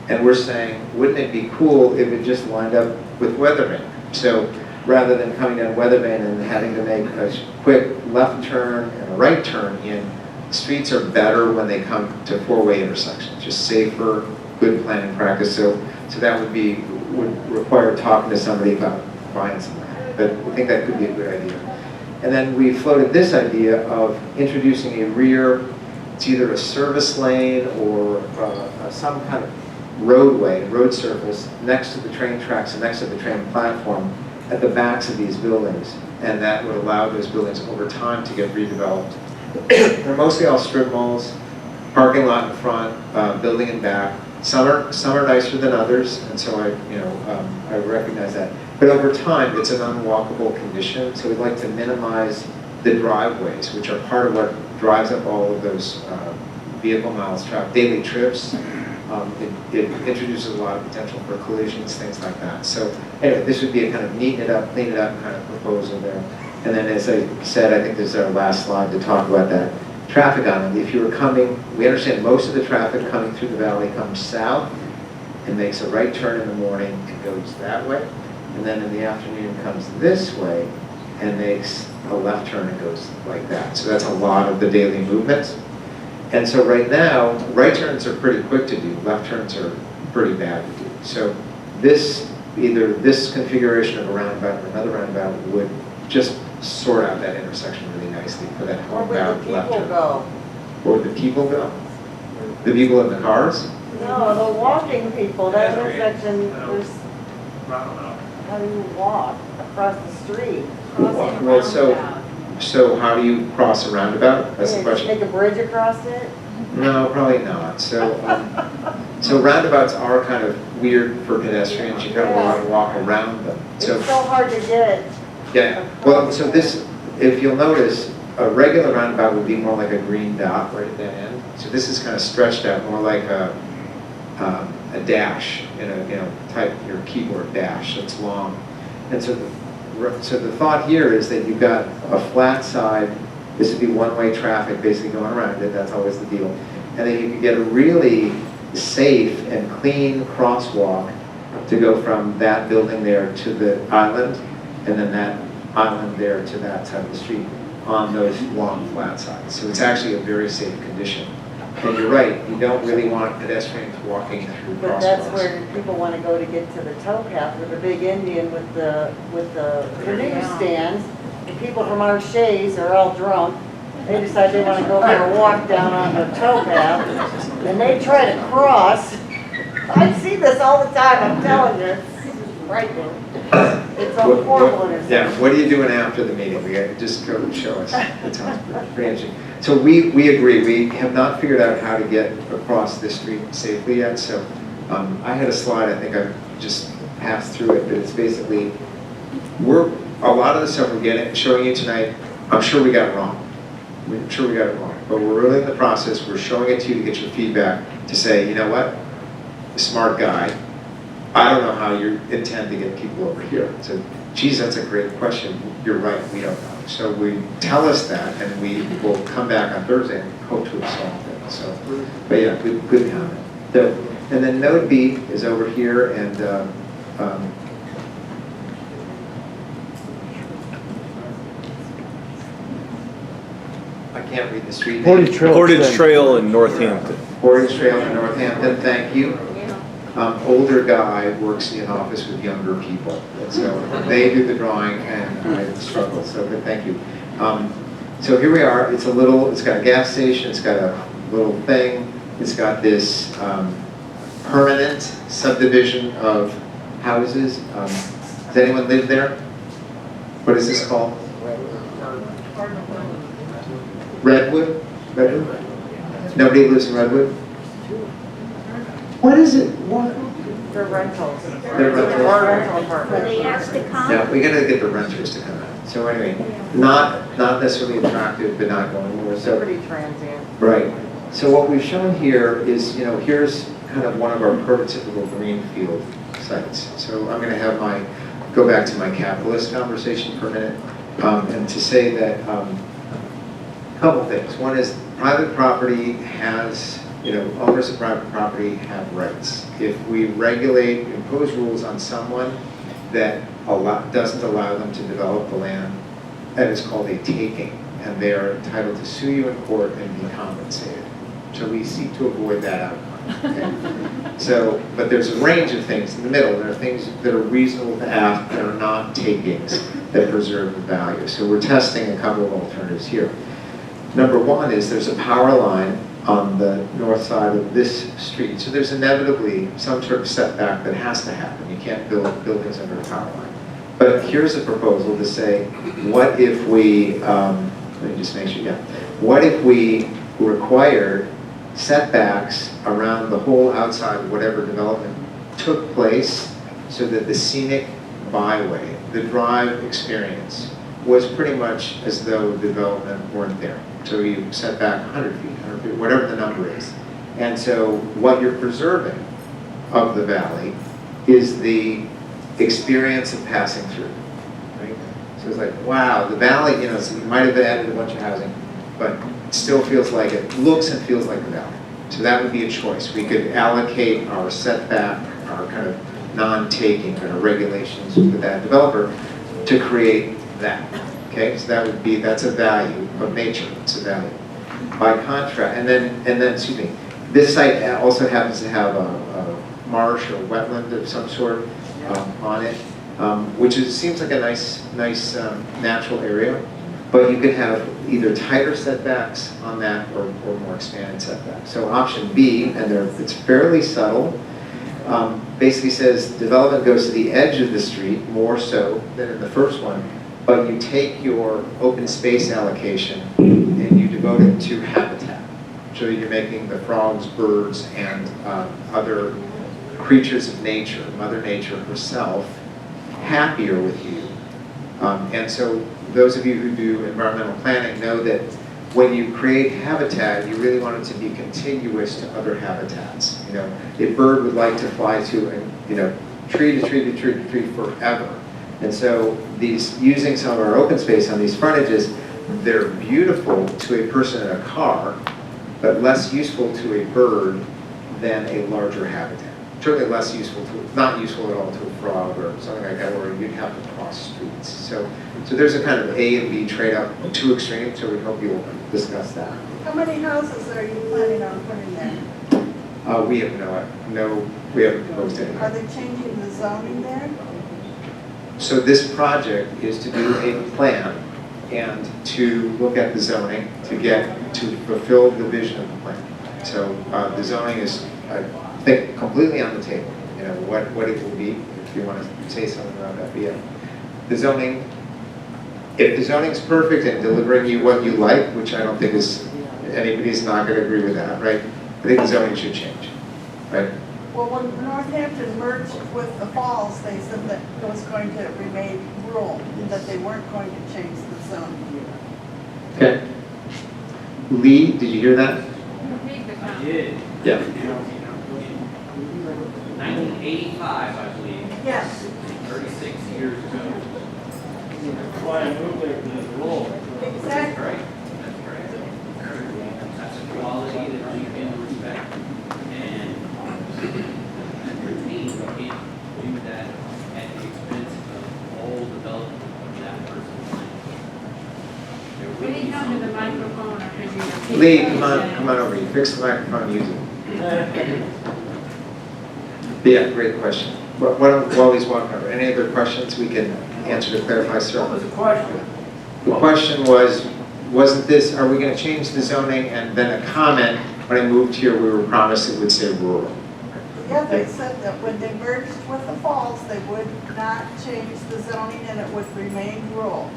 And we're saying, wouldn't it be cool if it just lined up with Weathervane? So rather than coming down Weathervane and having to make a quick left turn and a right turn in, streets are better when they come to four-way intersections, just safer, good planning practice. So that would require talking to somebody about buying some land. But I think that could be a good idea. And then we floated this idea of introducing a rear, it's either a service lane or some kind of road surface next to the train tracks and next to the train platform at the backs of these buildings. And that would allow those buildings over time to get redeveloped. They're mostly all strip malls, parking lot in front, building in back. Some are nicer than others, and so I recognize that. But over time, it's an unwalkable condition, so we'd like to minimize the driveways, which are part of what drives up all of those vehicle miles traveled, daily trips. It introduces a lot of potential for collisions, things like that. So anyway, this would be a kind of neaten it up, clean it up kind of proposal there. And then, as I said, I think this is our last slide to talk about that. Traffic on it. If you were coming, we understand most of the traffic coming through the valley comes south and makes a right turn in the morning and goes that way. And then in the afternoon comes this way and makes a left turn and goes like that. So that's a lot of the daily movements. And so right now, right turns are pretty quick to do. Left turns are pretty bad to do. So either this configuration of a roundabout or another roundabout would just sort out that intersection really nicely for that homebound left turn. Where would the people go? The people in the cars? No, the walking people, that intersection, how do you walk across the street? Well, so how do you cross a roundabout? That's the question. Make a bridge across it? No, probably not. So roundabouts are kind of weird for pedestrians. You kind of want to walk around them. It's so hard to get. Yeah, well, so this, if you'll notice, a regular roundabout would be more like a green dot right at that end. So this is kind of stretched out more like a dash, type your keyboard dash that's long. And so the thought here is that you've got a flat side. This would be one-way traffic basically going around it. That's always the deal. And then you could get a really safe and clean crosswalk to go from that building there to the island, and then that island there to that side of the street on those long flat sides. So it's actually a very safe condition. And you're right, you don't really want pedestrians walking through But that's crosswalks. where people want to go to get to the towpath with the big Indian with the canoe stands. The people from our shays are all drunk. They decide they want to go for a walk down on the towpath. And they try to cross. I see this all the time, I'm telling you. It's frightening. It's a horrible intersection. Yeah, what are you doing after the meeting? We gotta just go show us. That sounds pretty interesting. So we agree, we have not figured out how to get across this street safely yet, so I had a slide, I think I just passed through it, but it's basically, a lot of the stuff we're showing you tonight, I'm sure we got it wrong. I'm sure we got it wrong, but we're really in the process, we're showing it to you to get your feedback, to say, you know what, smart guy, I don't know how you intend to get people over here. So, geez, that's a great question. You're right, we don't know. So we tell us that, and we will come back on Thursday and hope to have solved it. So, but yeah, good comment. So, and then Node B is over here, and I can't read the street name. Portage Trail in Northampton. Portage Trail in Northampton, thank you. Older guy works in an office with younger people. And so they do the drawing and I struggle, so but thank you. So here we are, it's got a gas station, it's got a little thing, it's got this permanent subdivision of houses. Does anyone live there? What is this called? Redwood? Redwood? Nobody lives in Redwood? What is it? What? They're rentals. They're rentals. Or rental apartments. They asked to come. Yeah, we gotta get the renters to come out. So anyway, not necessarily attractive, but not going anywhere. They're So, pretty transient. right. So what we've shown here is, here's kind of one of our prototypical greenfield sites. So I'm gonna go back to my capitalist conversation for a minute, and to say that, a couple things. One is private property has, owners of private property have rights. If we impose rules on someone that doesn't allow them to develop the land, that is called a taking, and they are entitled to sue you in court and be compensated. So we seek to avoid that outcome. Okay? So, but there's a range of things in the middle. There are things that are reasonable to ask that are not takings that preserve the value. So we're testing a couple of alternatives here. Number one is there's a power line on the north side of this street. So there's inevitably some sort of setback that has to happen. You can't build buildings under a power line. But here's a proposal to say, what if we, let me just make sure, what if we required setbacks around the whole outside of whatever development took place so that the scenic byway, the drive experience, was pretty much as though the development weren't there. So you set back 100 feet, whatever the number is. And so what you're preserving of the valley is the experience of passing through. Right? So it's like, wow, the valley, so you might have added a bunch of housing, but it still feels like it looks and feels like the valley. So that would be a choice. We could allocate our setback, our kind of non-taking kind of regulations with that developer to create that. Okay, so that's a value of nature. It's a value. By contrast, and then, excuse me, this site also happens to have a marsh or wetland of some sort on it, which seems like a nice natural area. But you could have either tighter setbacks on that or more expanded setbacks. So option B, and it's fairly subtle, basically says development goes to the edge of the street more so than in the first one. But you take your open space allocation and you devote it to habitat. So you're making the frogs, birds, and other creatures of nature, Mother Nature herself, happier with you. And so those of you who do environmental planning know that when you create habitat, you really want it to be contiguous to other habitats. A bird would like to fly to tree to tree to tree to tree forever. And so using some of our open space on these frontages, they're beautiful to a person in a car, but less useful to a bird than a larger habitat. certainly less useful to, not useful at all to a frog or something like that, where you'd have to cross streets. So there's a kind of A and B trade-off, two extremes, so we hope you'll discuss that. How many houses are you planning on putting there? We have we haven't proposed Are anything. they changing the zoning there? So this project is to do a plan and to look at the zoning to fulfill the vision of the plan. So the zoning is, I think, completely on the table. You know, what it will be, if you want to say something about that. But yeah, the zoning, if the zoning's perfect and delivering you what you like, which I don't think anybody's not going to agree with that, right? I think the zoning should change, right? Well, when Northampton merged with the Falls, they said that it was going to remain rural, that they weren't going to change the zoning. Okay. Lee, did you hear that? Repeat the comment. Did. Yeah. 1985, I believe, Yes, 36 years ago. That's why I moved there, because it's rural. exactly. Right. That's right. That's a quality that you can respect and retain. You can't do that at the expense of all development of that person's land. There will Will be you come to the microphone or could you repeat? Lee, what come on you over. You fix the microphone, use it. Yeah, great question. While he's walking over, any other questions we can answer to clarify, sir? What was the question? The question was, wasn't this, are we going to change the zoning? And then a comment, when I moved here, we were promised it would say rural. Yeah, they said that when they merged with the Falls, they would not change the zoning and it would remain rural.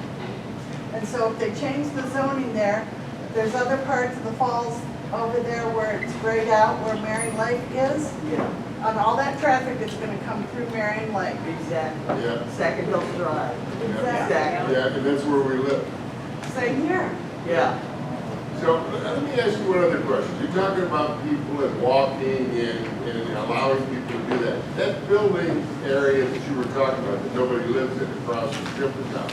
And so if they change the zoning there, there's other parts of the Falls over there where it's grayed out, where Marion Lake is. And all that traffic is gonna come through Marion Lake. Exactly. Yeah, Second Hill Drive. Exactly. yeah, and that's where we live. Same here. Yeah. So let me ask you one other question. You're talking about people and walking and allowing people to do that. That building area that you were talking about, that nobody lives in across the strip of town,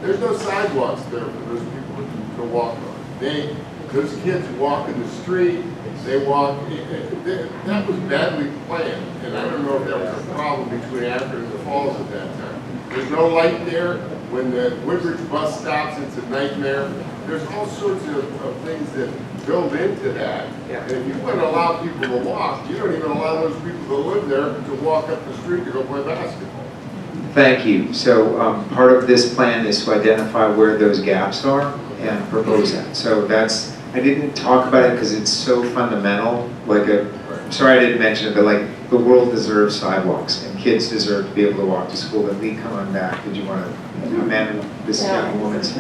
there's no sidewalks there for those people to walk on. Those kids walk in the street, they walk, that was badly planned. And I don't know if that was a problem between Akron and the Falls at that time. There's no light there. When the Woodbridge bus stops, it's a nightmare. There's all sorts of things that build into that. And if you want to allow people to walk, you don't even allow those people to live there to walk up the street to go play basketball. Thank you. So part of this plan is to identify where those gaps are and propose that. So I didn't talk about it because it's so fundamental. I'm sorry I didn't mention it, but like the world deserves sidewalks and kids deserve to be able to walk to school. But Lee, come on back. Did you want to amend this young woman's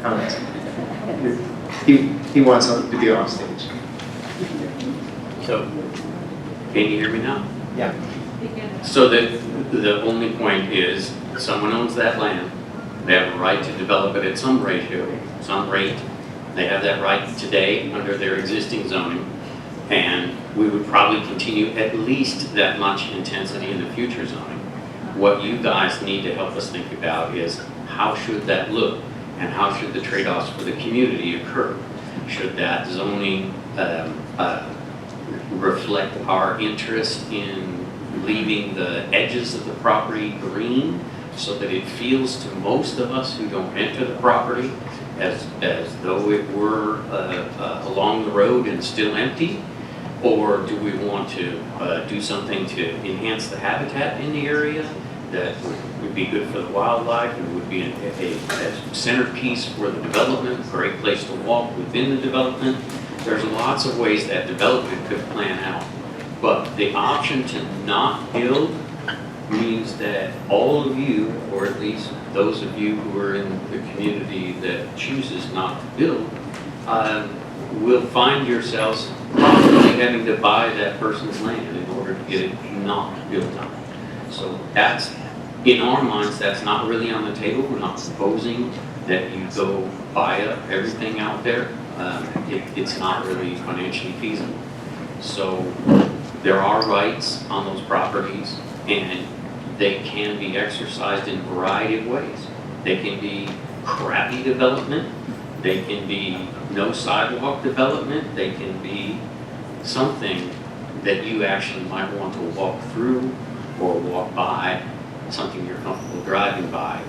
comments? He wants to be off stage. So, can you hear me now? Yeah. begin? So the only point is, someone owns that land, they have a right to develop it at some ratio, some rate. They have that right today under their existing zoning, and we would probably continue at least that much intensity in the future zoning. What you guys need to help us think about is, how should that look, and how should the trade-offs for the community occur? Should that zoning reflect our interest in leaving the edges of the property green so that it feels to most of us who don't enter the property as though it were along the road and still empty? Or do we want to do something to enhance the habitat in the area that would be good for the wildlife and would be a centerpiece for the development, a great place to walk within the development? There's lots of ways that development could plan out. But the option to not build means that all of you, or at least those of you who are in the community that chooses not to build, will find yourselves probably having to buy that person's land in order to get it not built on. So that's, in our minds, that's not really on the table. We're not proposing that you go buy up everything out there. It's not really financially feasible. So there are rights on those properties, and they can be exercised in a variety of ways. They can be crappy development. They can be no sidewalk development. They can be something that you actually might want to walk through or walk by, something you're comfortable driving by.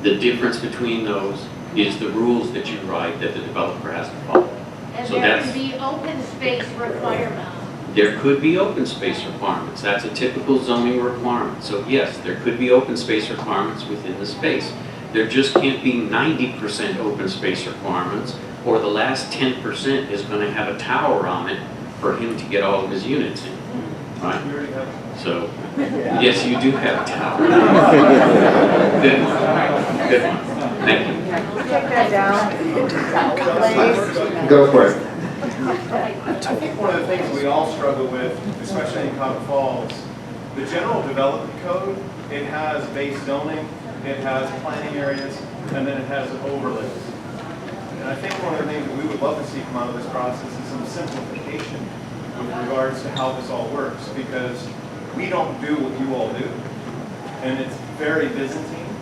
The difference between those is the rules that you write that the developer has to follow. And So there that's- can be open space requirements. There could be open space requirements. That's a typical zoning requirement. So yes, there could be open space requirements within the space. There just can't be 90% open space requirements, or the last 10% is going to have a tower on it for him to get all of his units in, right? So, yes, you do have a tower. Good one. Good one. Thank you. Take that down, please. Go for it. I think one of the things we all struggle with, especially in Common Falls, the general development code, it has base zoning, it has planning areas, and then it has overlays. And I think one of the things that we would love to see come out of this process is some simplification with regards to how this all works, because we don't do what you all do. And it's very Byzantine,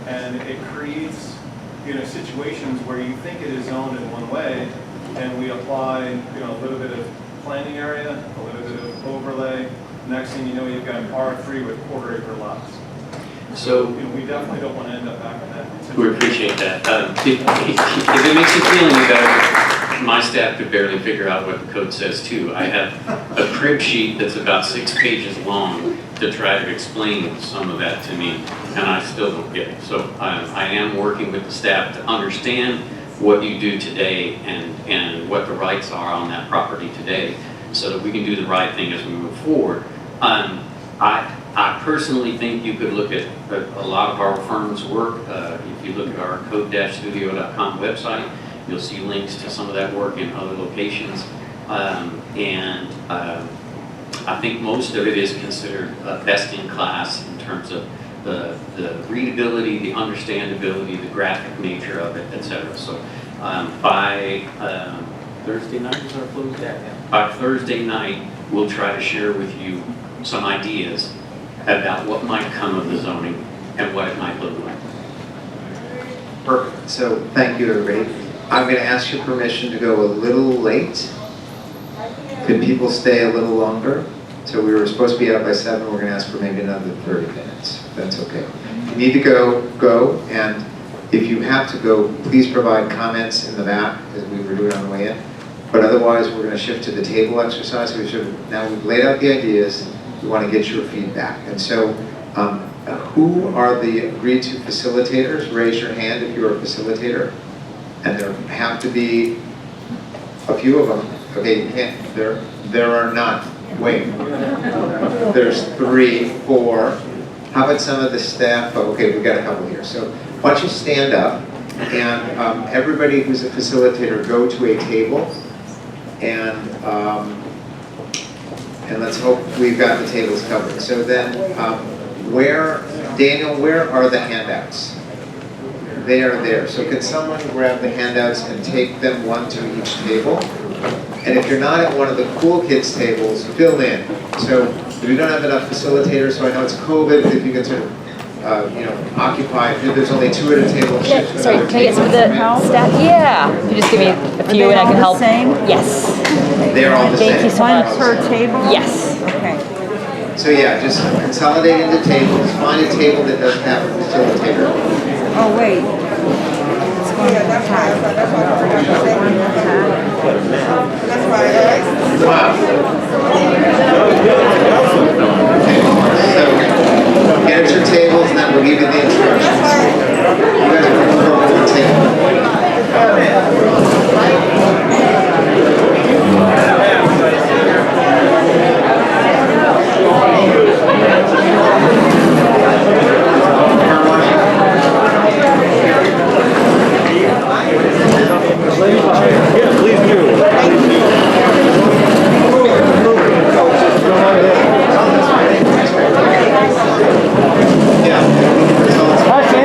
and it creates, situations where you think it is zoned in one way, and we apply, a little bit of planning area, a little bit of overlay. Next thing you know, you've got an R3 with quarter-acre lots. So We definitely don't want to end up back in that situation. we appreciate that. If it makes you feel any better, my staff could barely figure out what the code says too. I have a crib sheet that's about 6 pages long to try to explain some of that to me, and I still don't get it. So I am working with the staff to understand what you do today and what the rights are on that property today, so that we can do the right thing as we move forward. I personally think you could look at a lot of our firm's work. If you look at our code-studio.com website, you'll see links to some of that work in other locations. I think most of it is considered best in class in terms of the readability, the understandability, the graphic nature of it, etc. So by Thursday night is our close day. By Thursday night, we'll try to share with you some ideas about what might come of the zoning and what it might look like. Perfect. So thank you, everybody. I'm going to ask your permission to go a little late. Could people stay a little longer? So we were supposed to be out by 7. We're going to ask for maybe another 30 minutes. That's okay. If you need to go. And if you have to go, please provide comments in the back, as we were doing on the way in. But otherwise, we're going to shift to the table exercise. Now we've laid out the ideas. We want to get your feedback. And so who are the agreed to facilitators? Raise your hand if you're a facilitator. And there have to be a few of them. Okay, you can't, there are none. Wait, there's 3, 4. How about some of the staff? Oh, okay, we've got a couple here. So why don't you stand up, and everybody who's a facilitator go to a table, and let's hope we've got the tables covered. So then, Daniel, where are the handouts? They are there. So can someone grab the handouts and take them one to each table? And if you're not at one of the cool kids tables, fill in. So if we don't have enough facilitators, so I know it's COVID, if you can sort of, occupy, if there's only 2 at a table. Yeah, sorry, can I get some of the staff? Yeah. You just give me a few and I can help. Yes. They're all the same. Thank you so much. Per table? Yes. Okay. So yeah, just consolidate into tables, find a table that doesn't have a facilitator. Oh, wait. It's going to the top. Wow. So get at your tables and then we'll give you the instructions. You guys are comfortable with the table. Yeah, please do. Yeah.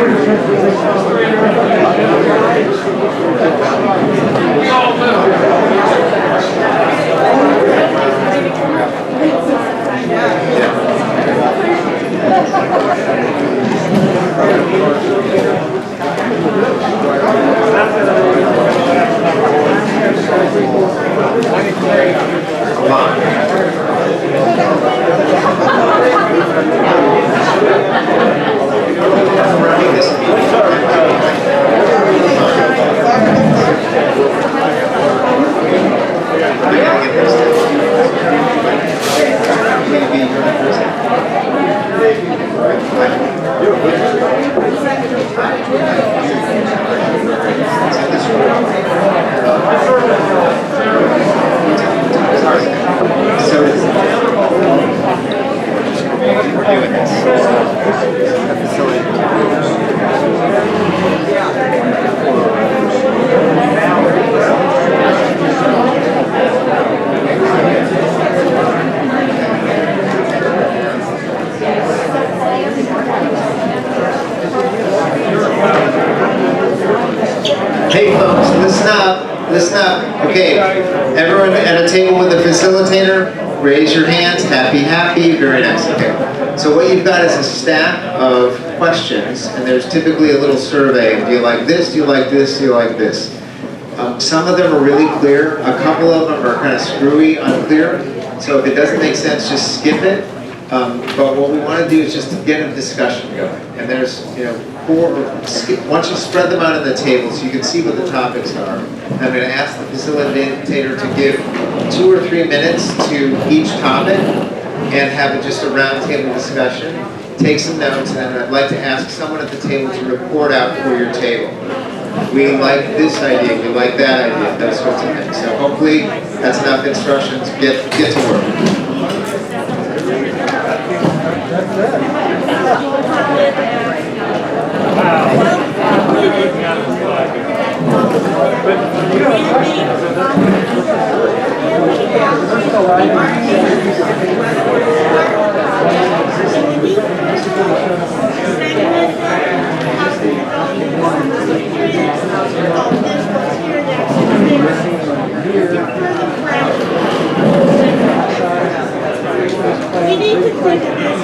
Come on. Running this meeting. We gotta get this done. Maybe you're the person. So we're doing Hey folks, listen up. Okay, everyone at a table with a facilitator, raise your hands. Happy, very nice. Okay, so what you've got is a stack of questions, and there's typically a little survey. Do you like this? Do you like this? Do you like this? Some of them are really clear. A couple of them are kind of screwy, unclear. So if it doesn't make sense, just skip it. But what we want to do is just to get a discussion going. And there's, once you spread them out on the table so you can see what the topics are, I'm going to ask the facilitator to give 2 or 3 minutes to each topic and have just a round table discussion. Take some notes, and then I'd like to ask someone at the table to report out for your table. We like this idea, we like that idea, those sorts of things. So hopefully that's enough instructions. Get to work. We need to think of this.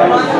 Well,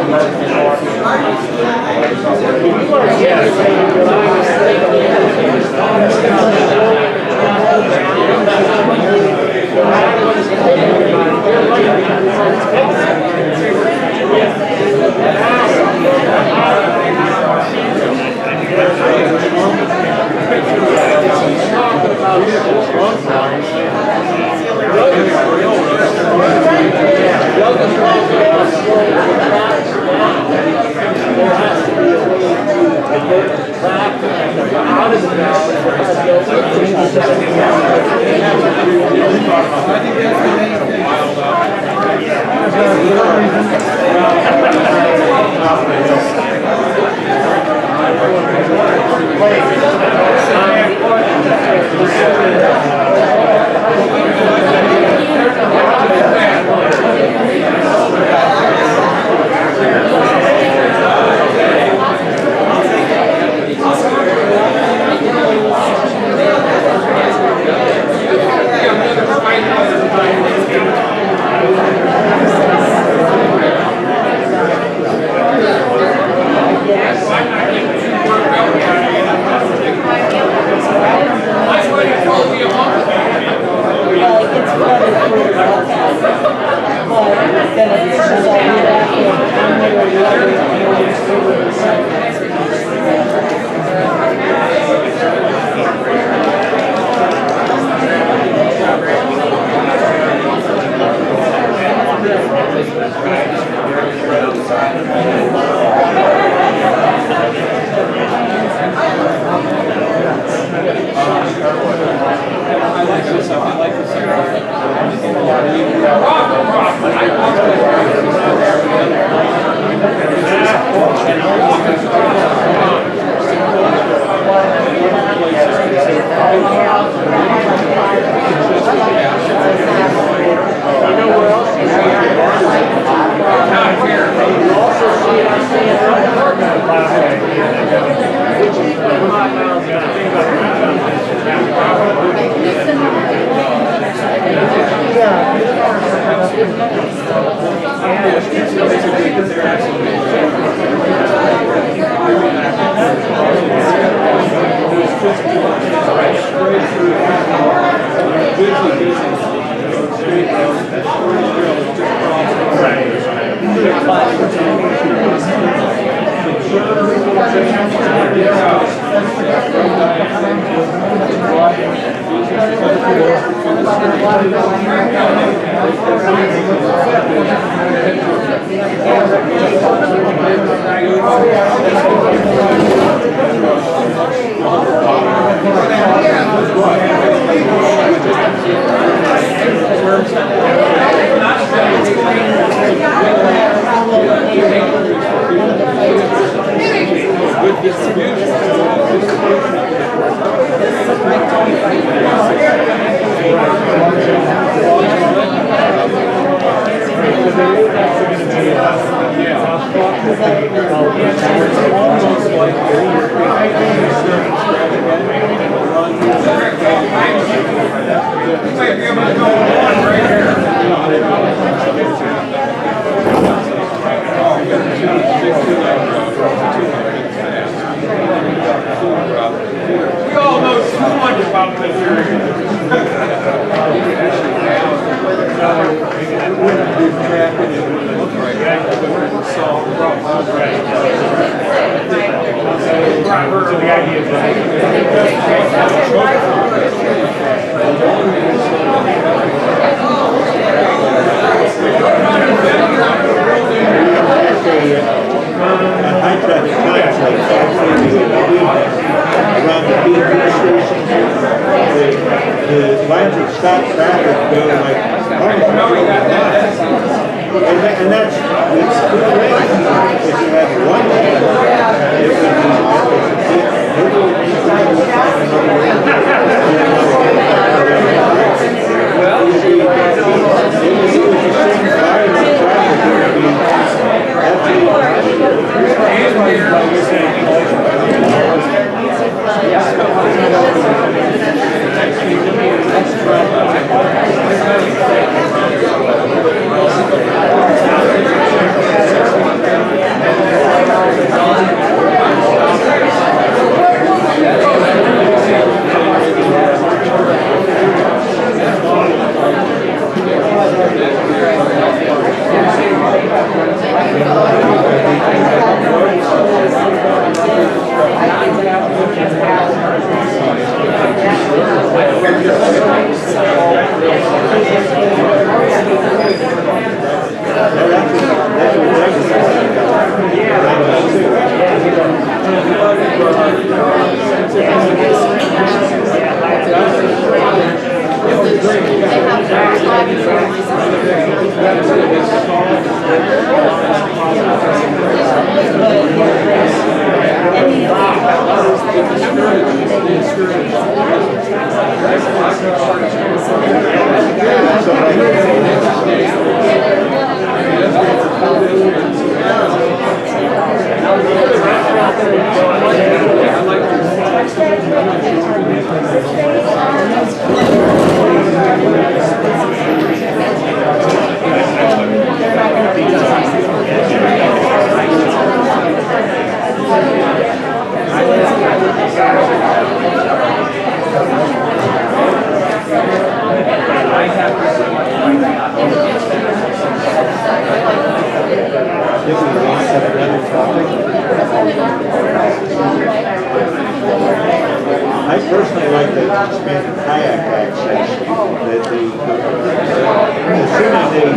Smith kayak access, that as soon as they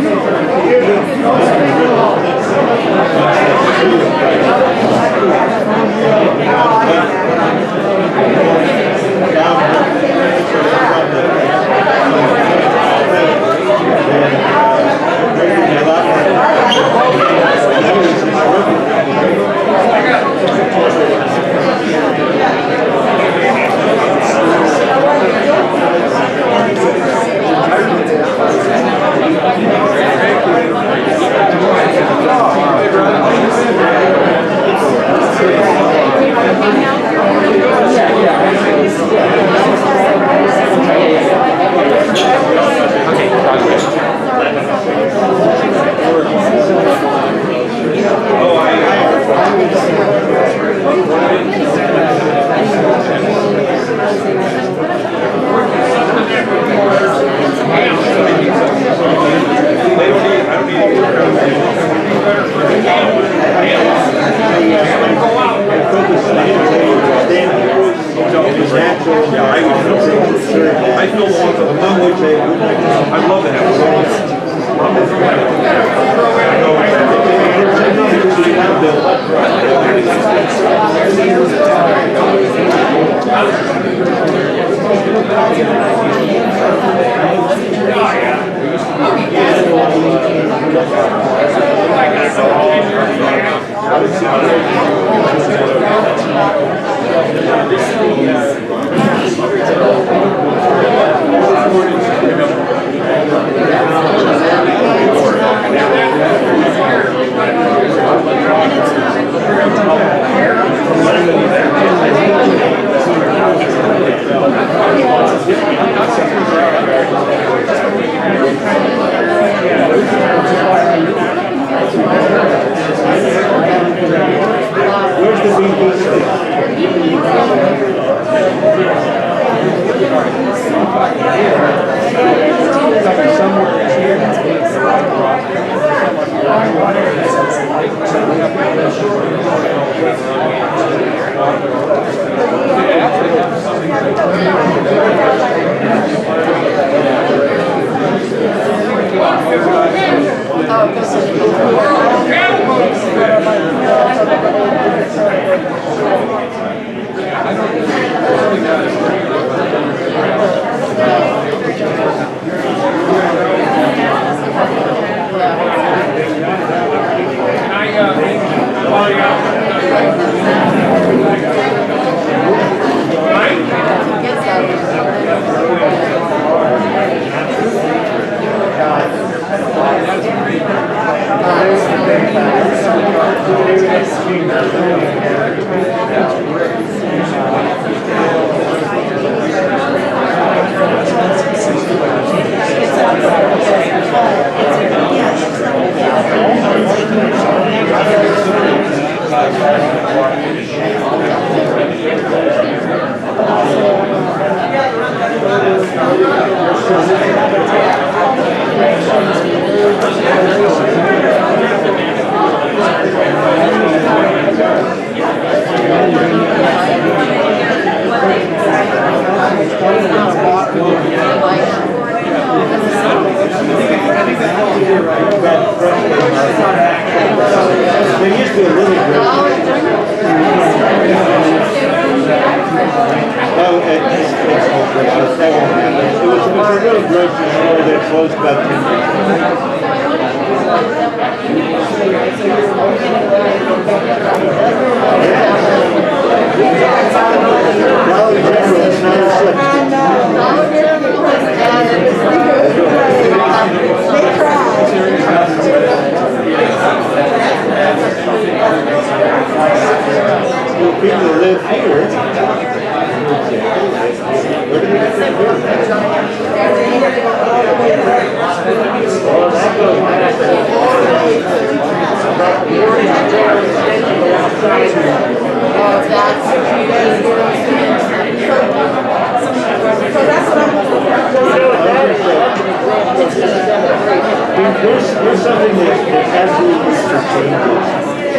There's something that absolutely changes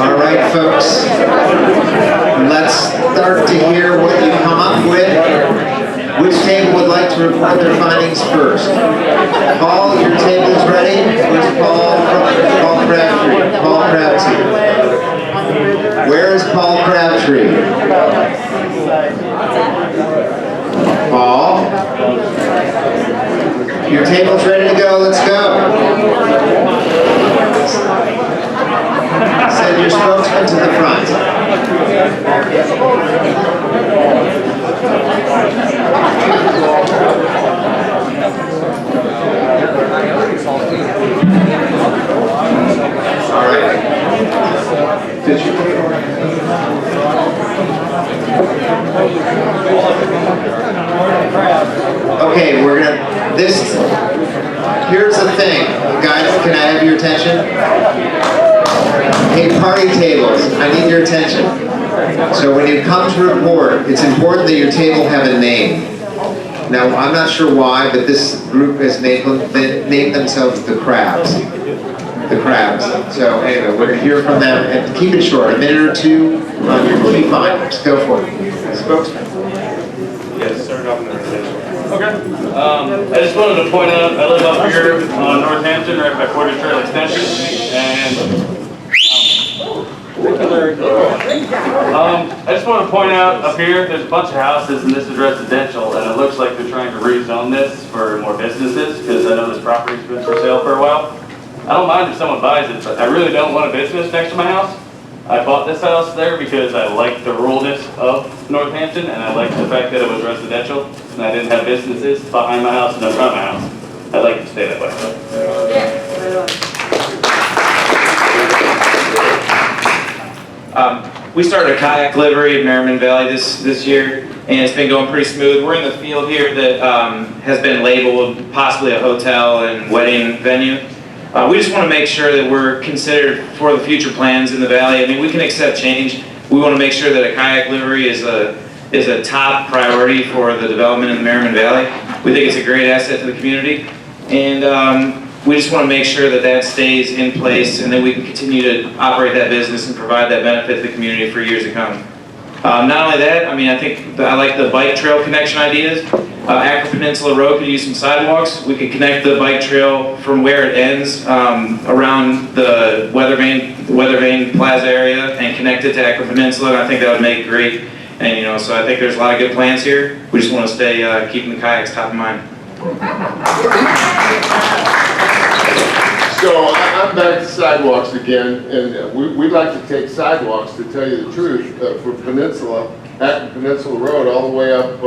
All right, folks. Let's start to hear what you come up with. Which table would like to report their findings first? Paul, your table is ready. Where's Paul? Paul Crabtree. Paul Crabtree. Where is Paul Crabtree? Paul? Your table's ready to go. Let's go. Send your spokesman to the front. All right. Did you? Okay, we're gonna, here's the thing. Guys, can I have your attention? Hey, party tables, I need your attention. So when you come to report, it's important that your table have a name. Now, I'm not sure why, but this group has named themselves the Crabs. The Crabs. So anyway, we're going to hear from them, and keep it short, a minute or two on your key findings. Go for it. Spokesman. Yes, start off in the organization. Okay. I just wanted to point out, I live up here on Northampton, right by Quarter Trail Extension, and I just want to point out up here, there's a bunch of houses, and this is residential, and it looks like they're trying to rezone this for more businesses, because I know this property's been for sale for a while. I don't mind if someone buys it, but I really don't want a business next to my house. I bought this house there because I like the ruralness of Northampton, and I like the fact that it was residential, and I didn't have businesses behind my house and in front of my house. I'd like it to stay that way. We started a kayak livery in Merriman Valley this year, and it's been going pretty smooth. We're in the field here that has been labeled possibly a hotel and wedding venue. We just want to make sure that we're considered for the future plans in the valley. I mean, we can accept change. We want to make sure that a kayak livery is a top priority for the development in the Merriman Valley. We think it's a great asset to the community, and we just want to make sure that that stays in place and that we can continue to operate that business and provide that benefit to the community for years to come. Not only that, I mean, I like the bike trail connection ideas. Akron Peninsula Road could use some sidewalks. We could connect the bike trail from where it ends around the Weather Vane Plaza area and connect it to Akron Peninsula, and I think that would make it great. And so I think there's a lot of good plans here. We just want to stay keeping the kayaks top of mind. So I'm back to sidewalks again, and we'd like to take sidewalks, to tell you the truth, for Akron Peninsula Road, all the way up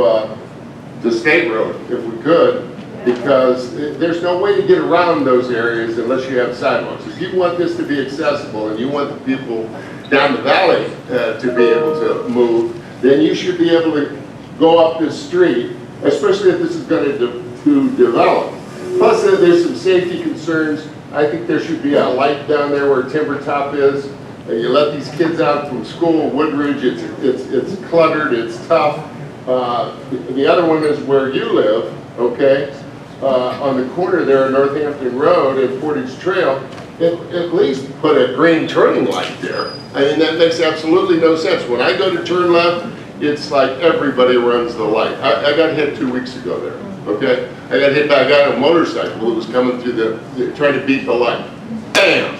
the State Road, if we could, because there's no way to get around those areas unless you have sidewalks. If you want this to be accessible and you want the people down the valley to be able to move, then you should be able to go up this street, especially if this is going to develop. Plus, there's some safety concerns. I think there should be a light down there where Timber Top is. You let these kids out from school, Woodridge, it's cluttered, it's tough. The other one is where you live, okay? On the corner there on Northampton Road and Portage Trail, at least put a green turning light there. I mean, that makes absolutely no sense. When I go to turn left it's like everybody runs the light. I got hit 2 weeks ago there, okay? I got hit by a guy on a motorcycle who was coming through trying to beat the light. Bam!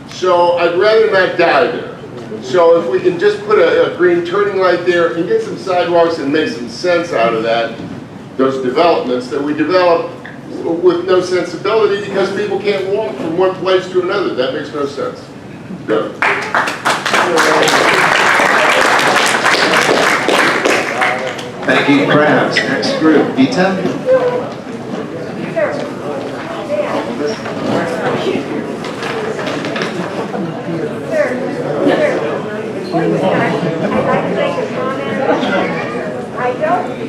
So I'd rather not die there. So if we can just put a green turning light there and get some sidewalks and make some sense out of that, those developments that we develop with no sensibility because people can't walk from one place to another. That makes no sense. Go. Thank you, Krabs. Next group, Vita.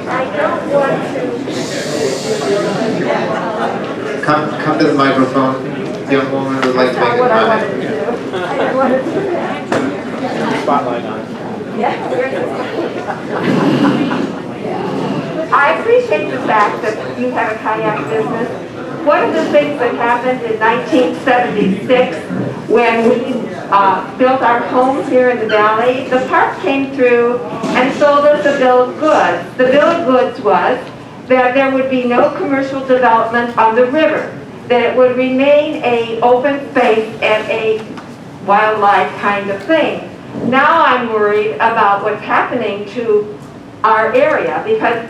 I don't want to. Come to the microphone. Young woman would like to make a comment. Spotlight on. I appreciate the fact that you have a kayak business. One of the things that happened in 1976 when we built our homes here in the valley, the park came through and sold us a bill of goods. The bill of goods was that there would be no commercial development on the river, that it would remain an open space and a wildlife kind of thing. Now I'm worried about what's happening to our area because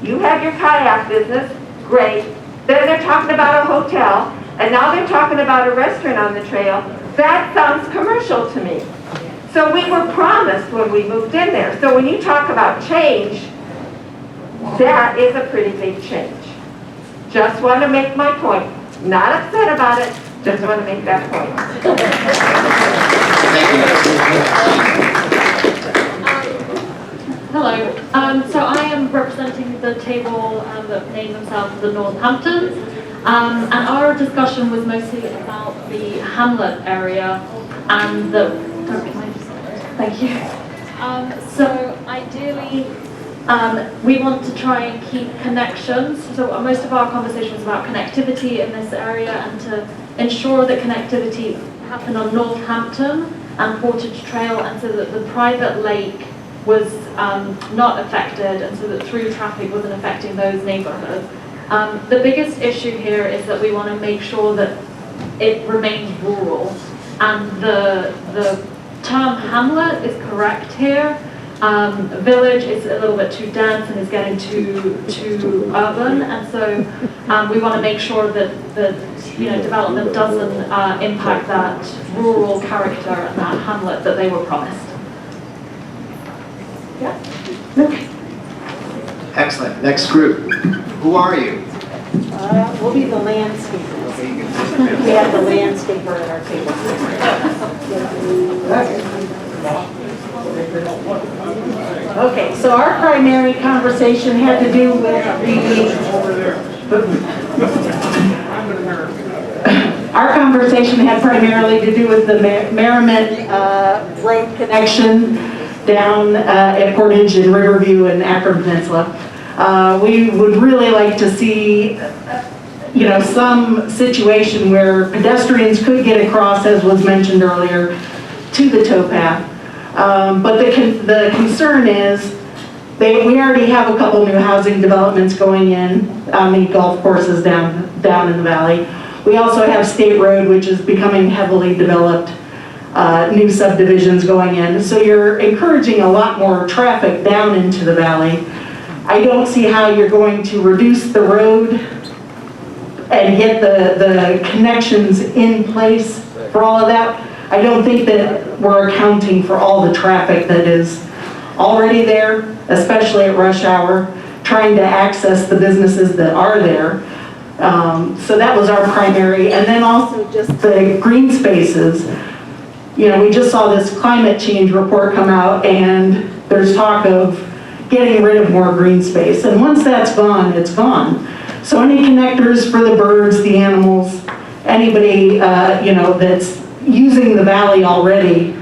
you have your kayak business, great. Then they're talking about a hotel, and now they're talking about a restaurant on the trail. That sounds commercial to me. So we were promised when we moved in there. So when you talk about change, that is a pretty big change. Just want to make my point. Not upset about it, just want to make that point. Hello. So I am representing the table that name themselves the Northamptons. And our discussion was mostly about the Hamlet area and the... Thank you. So ideally, we want to try and keep connections. So most of our conversation was about connectivity in this area and to ensure that connectivity happened on Northampton and Portage Trail, and so that the private lake was not affected, and so that through traffic wasn't affecting those neighborhoods. The biggest issue here is that we want to make sure that it remains rural, and the term hamlet is correct here. Village is a little bit too dense and is getting too urban, and so we want to make sure that development doesn't impact that rural character and that hamlet that they were promised. Yeah. Okay. Excellent. Next group. Who are you? We'll be the landscapers. We have the landscaper at our table. Okay, so our primary conversation had to do with the Merriman road connection down at Portage and Riverview and Akron Peninsula. We would really like to see, some situation where pedestrians could get across, as was mentioned earlier, to the towpath. But the concern is we already have a couple new housing developments going in on the golf courses down in the valley. We also have State Road, which is becoming heavily developed, new subdivisions going in. So you're encouraging a lot more traffic down into the valley. I don't see how you're going to reduce the road and get the connections in place for all of that. I don't think that we're accounting for all the traffic that is already there, especially at rush hour, trying to access the businesses that are there. So that was our primary. And then also just the green spaces. We just saw this climate change report come out, and there's talk of getting rid of more green space. And once that's gone, it's gone. So any connectors for the birds, the animals, anybody, that's using the valley already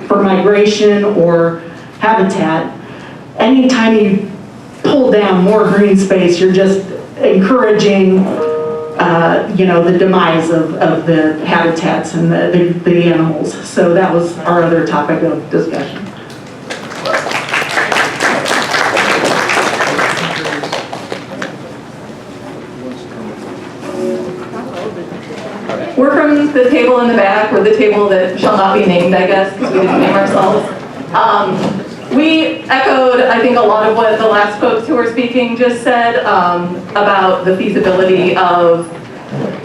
for migration or habitat, anytime you pull down more green space, you're just encouraging, the demise of the habitats and the animals. So that was our other topic of discussion. the table in the back, or the table that shall not be named, I guess, because we didn't name ourselves. We echoed, I think, a lot of what the last folks who were speaking just said about the feasibility of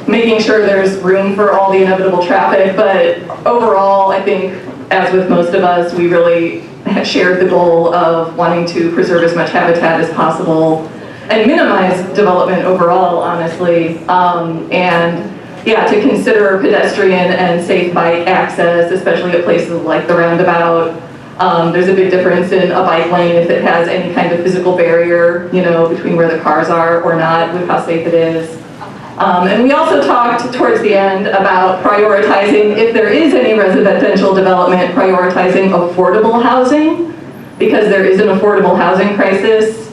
making sure there's room for all the inevitable traffic, but overall, I think, as with most of us, we really have shared the goal of wanting to preserve as much habitat as possible and minimize development overall, honestly. And yeah, to consider pedestrian and safe bike access, especially at places like the roundabout. There's a big difference in a bike lane if it has any kind of physical barrier, you know, between where the cars are or not, with how safe it is. And we also talked towards the end about prioritizing, if there is any residential development, prioritizing affordable housing, because there is an affordable housing crisis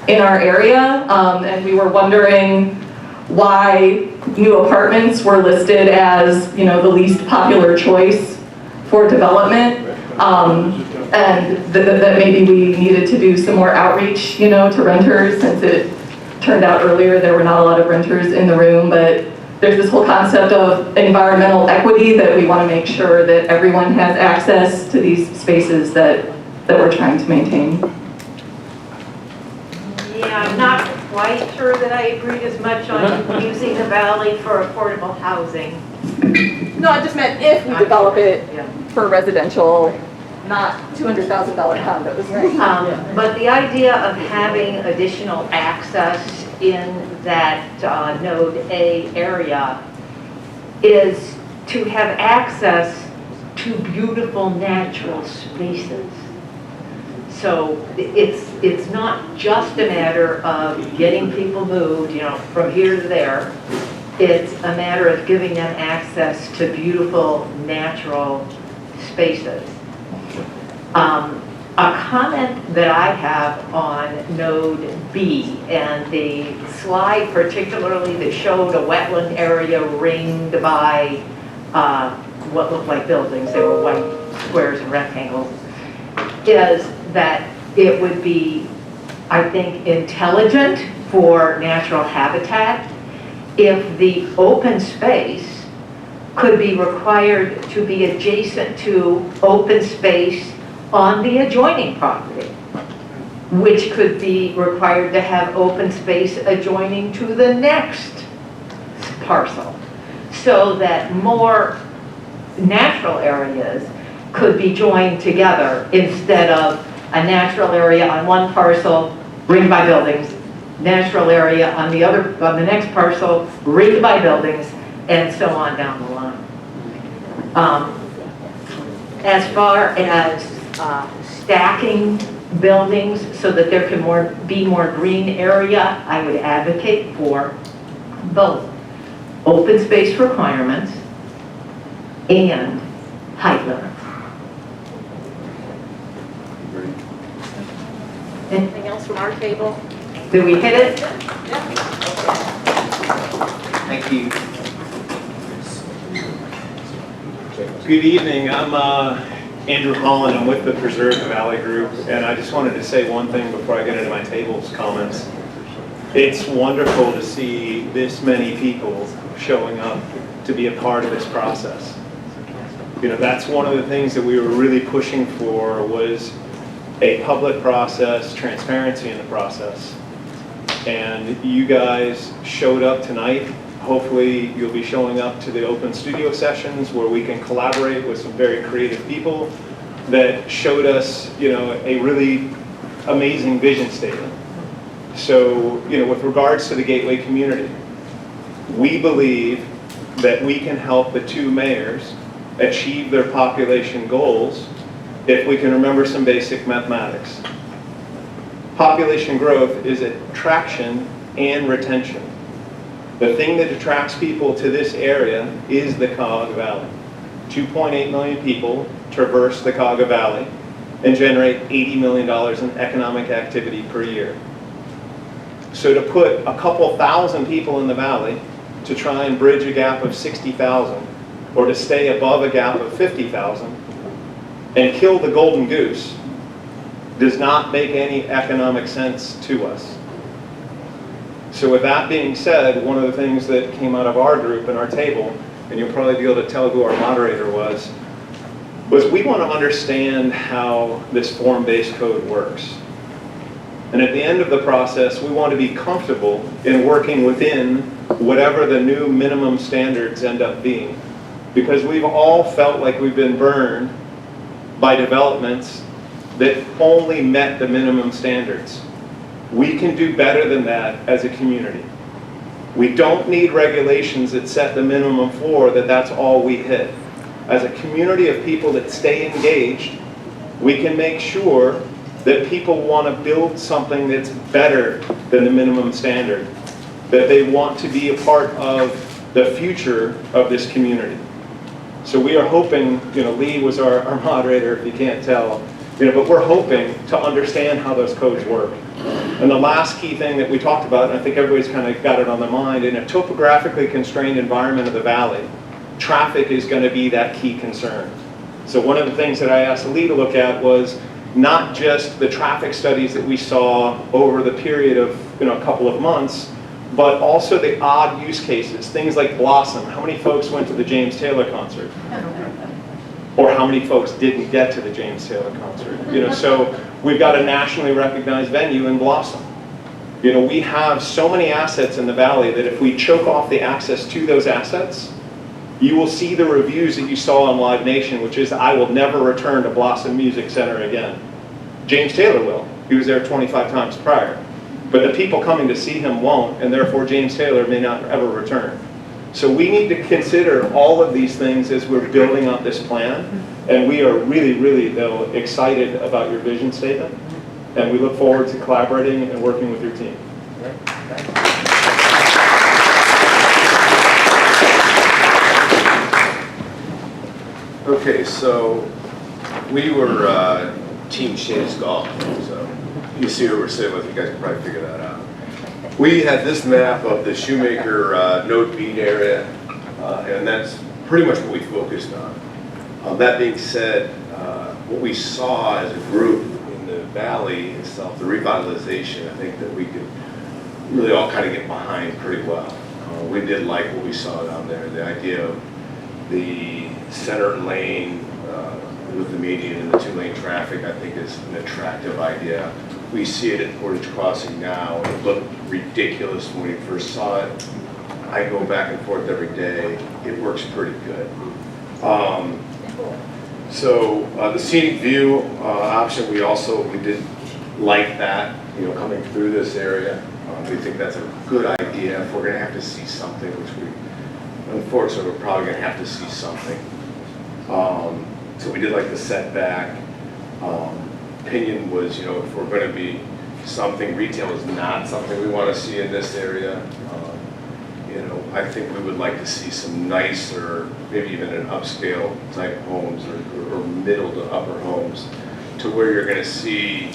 in our area. And we were wondering why new apartments were listed as, you know, the least popular choice for development. And that maybe we needed to do some more outreach, you know, to renters, since it turned out earlier there were not a lot of renters in the room. But there's this whole concept of environmental equity, that we want to make sure that everyone has access to these spaces that we're trying to maintain. Yeah, I'm not quite sure that I agreed as much on using the valley for affordable housing. No, I just meant if we develop it for residential, not $200,000 condos. But the idea of having additional access in that Node A area is to have access to beautiful natural spaces. So it's not just a matter of getting people moved, you know, from here to there. It's a matter of giving them access to beautiful natural spaces. A comment that I have on Node B, and the slide particularly that showed a wetland area ringed by what looked like buildings, they were white squares and rectangles, is that it would be, I think, intelligent for natural habitat if the open space could be required to be adjacent to open space on the adjoining property, which could be required to have open space adjoining to the next parcel, so that more natural areas could be joined together instead of a natural area on one parcel ringed by buildings, natural area on the next parcel ringed by buildings, and so on down the line. As far as stacking buildings so that there can be more green area, I would advocate for both open space requirements and height limits. Anything else from our table? Did we hit it? Thank you. Good evening. I'm Andrew Holland. I'm with the Preserve the Valley Group, and I just wanted to say one thing before I get into my table's comments. It's wonderful to see this many people showing up to be a part of this process. You know, that's one of the things that we were really pushing for, was a public process, transparency in the process. And you guys showed up tonight. Hopefully you'll be showing up to the open studio sessions where we can collaborate with some very creative people that showed us, you know, a really amazing vision statement. So, you know, with regards to the Gateway community, we believe that we can help the two mayors achieve their population goals if we can remember some basic mathematics. Population growth is attraction and retention. The thing that attracts people to this area is the Cuyahoga Valley. 2.8 million people traverse the Cuyahoga Valley and generate $80 million in economic activity per year. So to put a couple thousand people in the valley to try and bridge a gap of 60,000, or to stay above a gap of 50,000 and kill the golden goose, does not make any economic sense to us. So with that being said, one of the things that came out of our group and our table and you'll probably be able to tell who our moderator was we want to understand how this form-based code works. And at the end of the process, we want to be comfortable in working within whatever the new minimum standards end up being. Because we've all felt like we've been burned by developments that only met the minimum standards. We can do better than that as a community. We don't need regulations that set the minimum floor that's all we hit. As a community of people that stay engaged, we can make sure that people want to build something that's better than the minimum standard, that they want to be a part of the future of this community. So we are hoping, Lee was our moderator, if you can't tell, but we're hoping to understand how those codes work. And the last key thing that we talked about, and I think everybody's kind of got it on their mind, in a topographically constrained environment of the valley, traffic is going to be that key concern. So one of the things that I asked Lee to look at was not just the traffic studies that we saw over the period of a couple of months, but also the odd use cases, things like Blossom. How many folks went to the James Taylor concert? Or how many folks didn't get to the James Taylor concert? So we've got a nationally recognized venue in Blossom. We have so many assets in the valley that if we choke off the access to those assets, you will see the reviews that you saw on Live Nation, which is, I will never return to Blossom Music Center again. James Taylor will. He was there 25 times prior. But the people coming to see him won't, and therefore James Taylor may not ever return. So we need to consider all of these things as we're building out this plan. And we are really, really, though, excited about your vision statement. And we look forward to collaborating and working with your team. Okay, so we were Team Shays Golf, so you see who we're sitting with, you guys can probably figure that out. We had this map of the Shoemaker Node Beat area, and that's pretty much what we focused on. That being said, what we saw as a group in the valley itself, the revitalization, I think that we could really all kind of get behind pretty well. We did like what we saw down there, the idea of the center lane with the median and the two-lane traffic, I think is an attractive idea. We see it at Portage Crossing now. It looked ridiculous when we first saw it. I go back and forth every day. It works pretty good. So the scenic view option, we did like that, coming through this area. We think that's a good idea. If we're going to have to see something, which we, unfortunately, we're probably going to have to see something. So we did like the setback. Opinion was, if we're going to be something, retail is not something we want to see in this area. I think we would like to see some nicer, maybe even an upscale type homes or middle to upper homes, to where you're going to see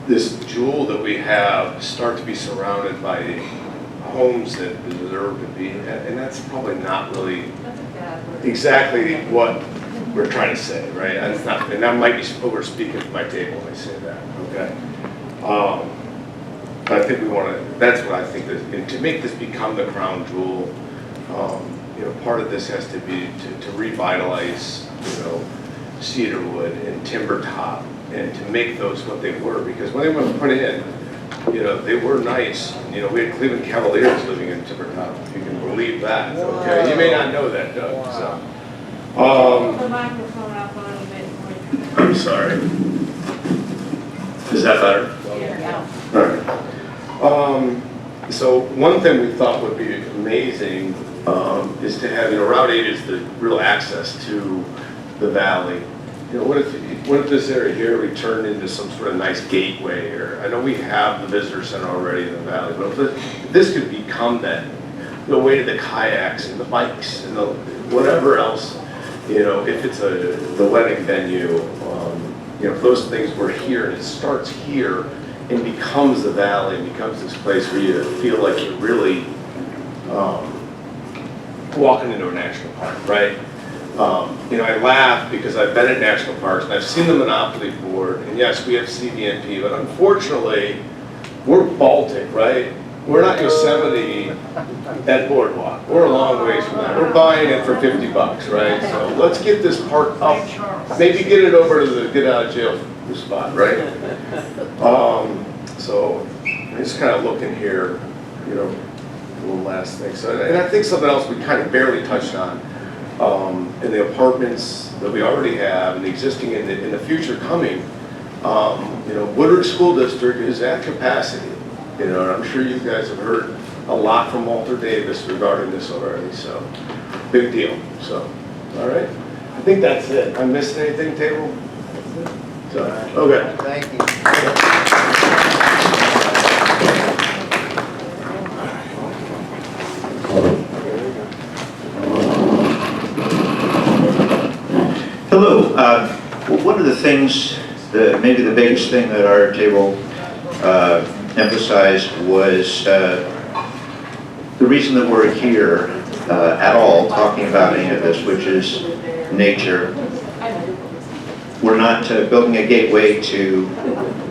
this jewel that we have start to be surrounded by homes that deserve to be, and that's probably not really exactly what we're trying to say, right? And that might be over speaking from my table when I say that, okay? But I think we want to, that's what I think, that to make this become the crown jewel, part of this has to be to revitalize, cedarwood and timber top, and to make those what they were, because when they were put in, they were nice. We had Cleveland Cavaliers living in timber top, if you can believe that, okay? You may not know that, Doug, so. The microphone up a little bit. I'm sorry. Is that better? Yeah. All right. So one thing we thought would be amazing is to have, Route 8 is the real access to the valley. What if this area here we turned into some sort of nice gateway? Or I know we have the visitor center already in the valley, but if this could become that, the way to the kayaks and the bikes and the whatever else, if it's the wedding venue, if those things were here and it starts here and becomes the valley, and becomes this place where you feel like you're really walking into a national park, right? I laugh because I've been at national parks and I've seen the Monopoly board, and yes, we have CVNP, but unfortunately, we're Baltic, right? we're not Yosemite at Boardwalk. We're a long ways from that. We're buying it for $50, right? So let's get this park up, maybe get it over to the get out of jail spot, right? So just kind of looking here, you know, one last thing. So, and I think something else we kind of barely touched on, in the apartments that we already have and the existing in the future coming, you know, Woodard School District is at capacity. You know, and I'm sure you guys have heard a lot from Walter Davis regarding this already, so big deal. So, all right. I think that's it. I missed anything, table? So, okay. Thank you. Hello. One of the things, maybe the biggest thing that our table emphasized was the reason that we're here at all talking about any of this, which is nature. We're not building a gateway to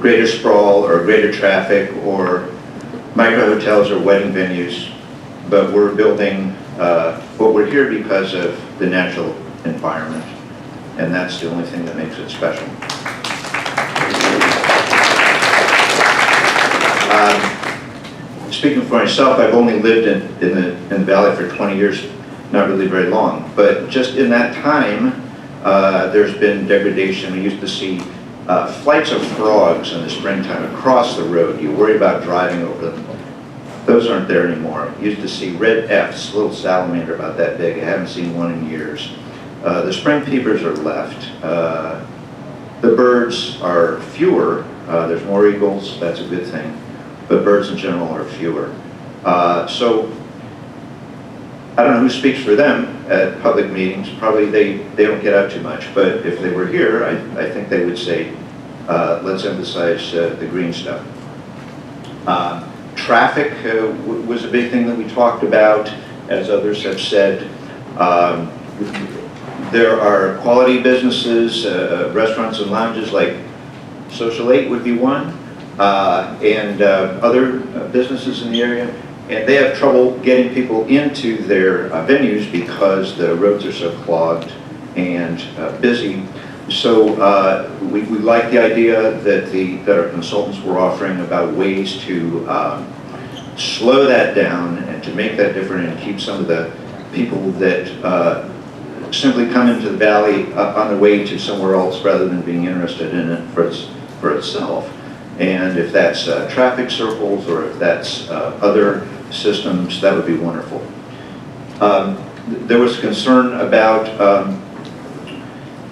greater sprawl or greater traffic or micro hotels or wedding venues, but we're building, but we're here because of the natural environment, and that's the only thing that makes it special. Speaking for myself, I've only lived in the valley for 20 years, not really very long, but just in that time, there's been degradation. We used to see flights of frogs in the springtime across the road. You worry about driving over them. Those aren't there anymore. You used to see red F's, little salamander about that big. I haven't seen one in years. The spring peepers are left. The birds are fewer. There's more eagles, that's a good thing. But birds in general are fewer. So I don't know who speaks for them at public meetings. Probably they don't get out too much. But if they were here, I think they would say, let's emphasize the green stuff. Traffic was a big thing that we talked about, as others have said. There are quality businesses, restaurants and lounges like Social 8 would be one, and other businesses in the area. And they have trouble getting people into their venues because the roads are so clogged and busy. So we like the idea that our consultants were offering about ways to slow that down and to make that different and keep some of the people that simply come into the valley on their way to somewhere else rather than being interested in it for itself. And if that's traffic circles or if that's other systems, that would be wonderful. There was concern about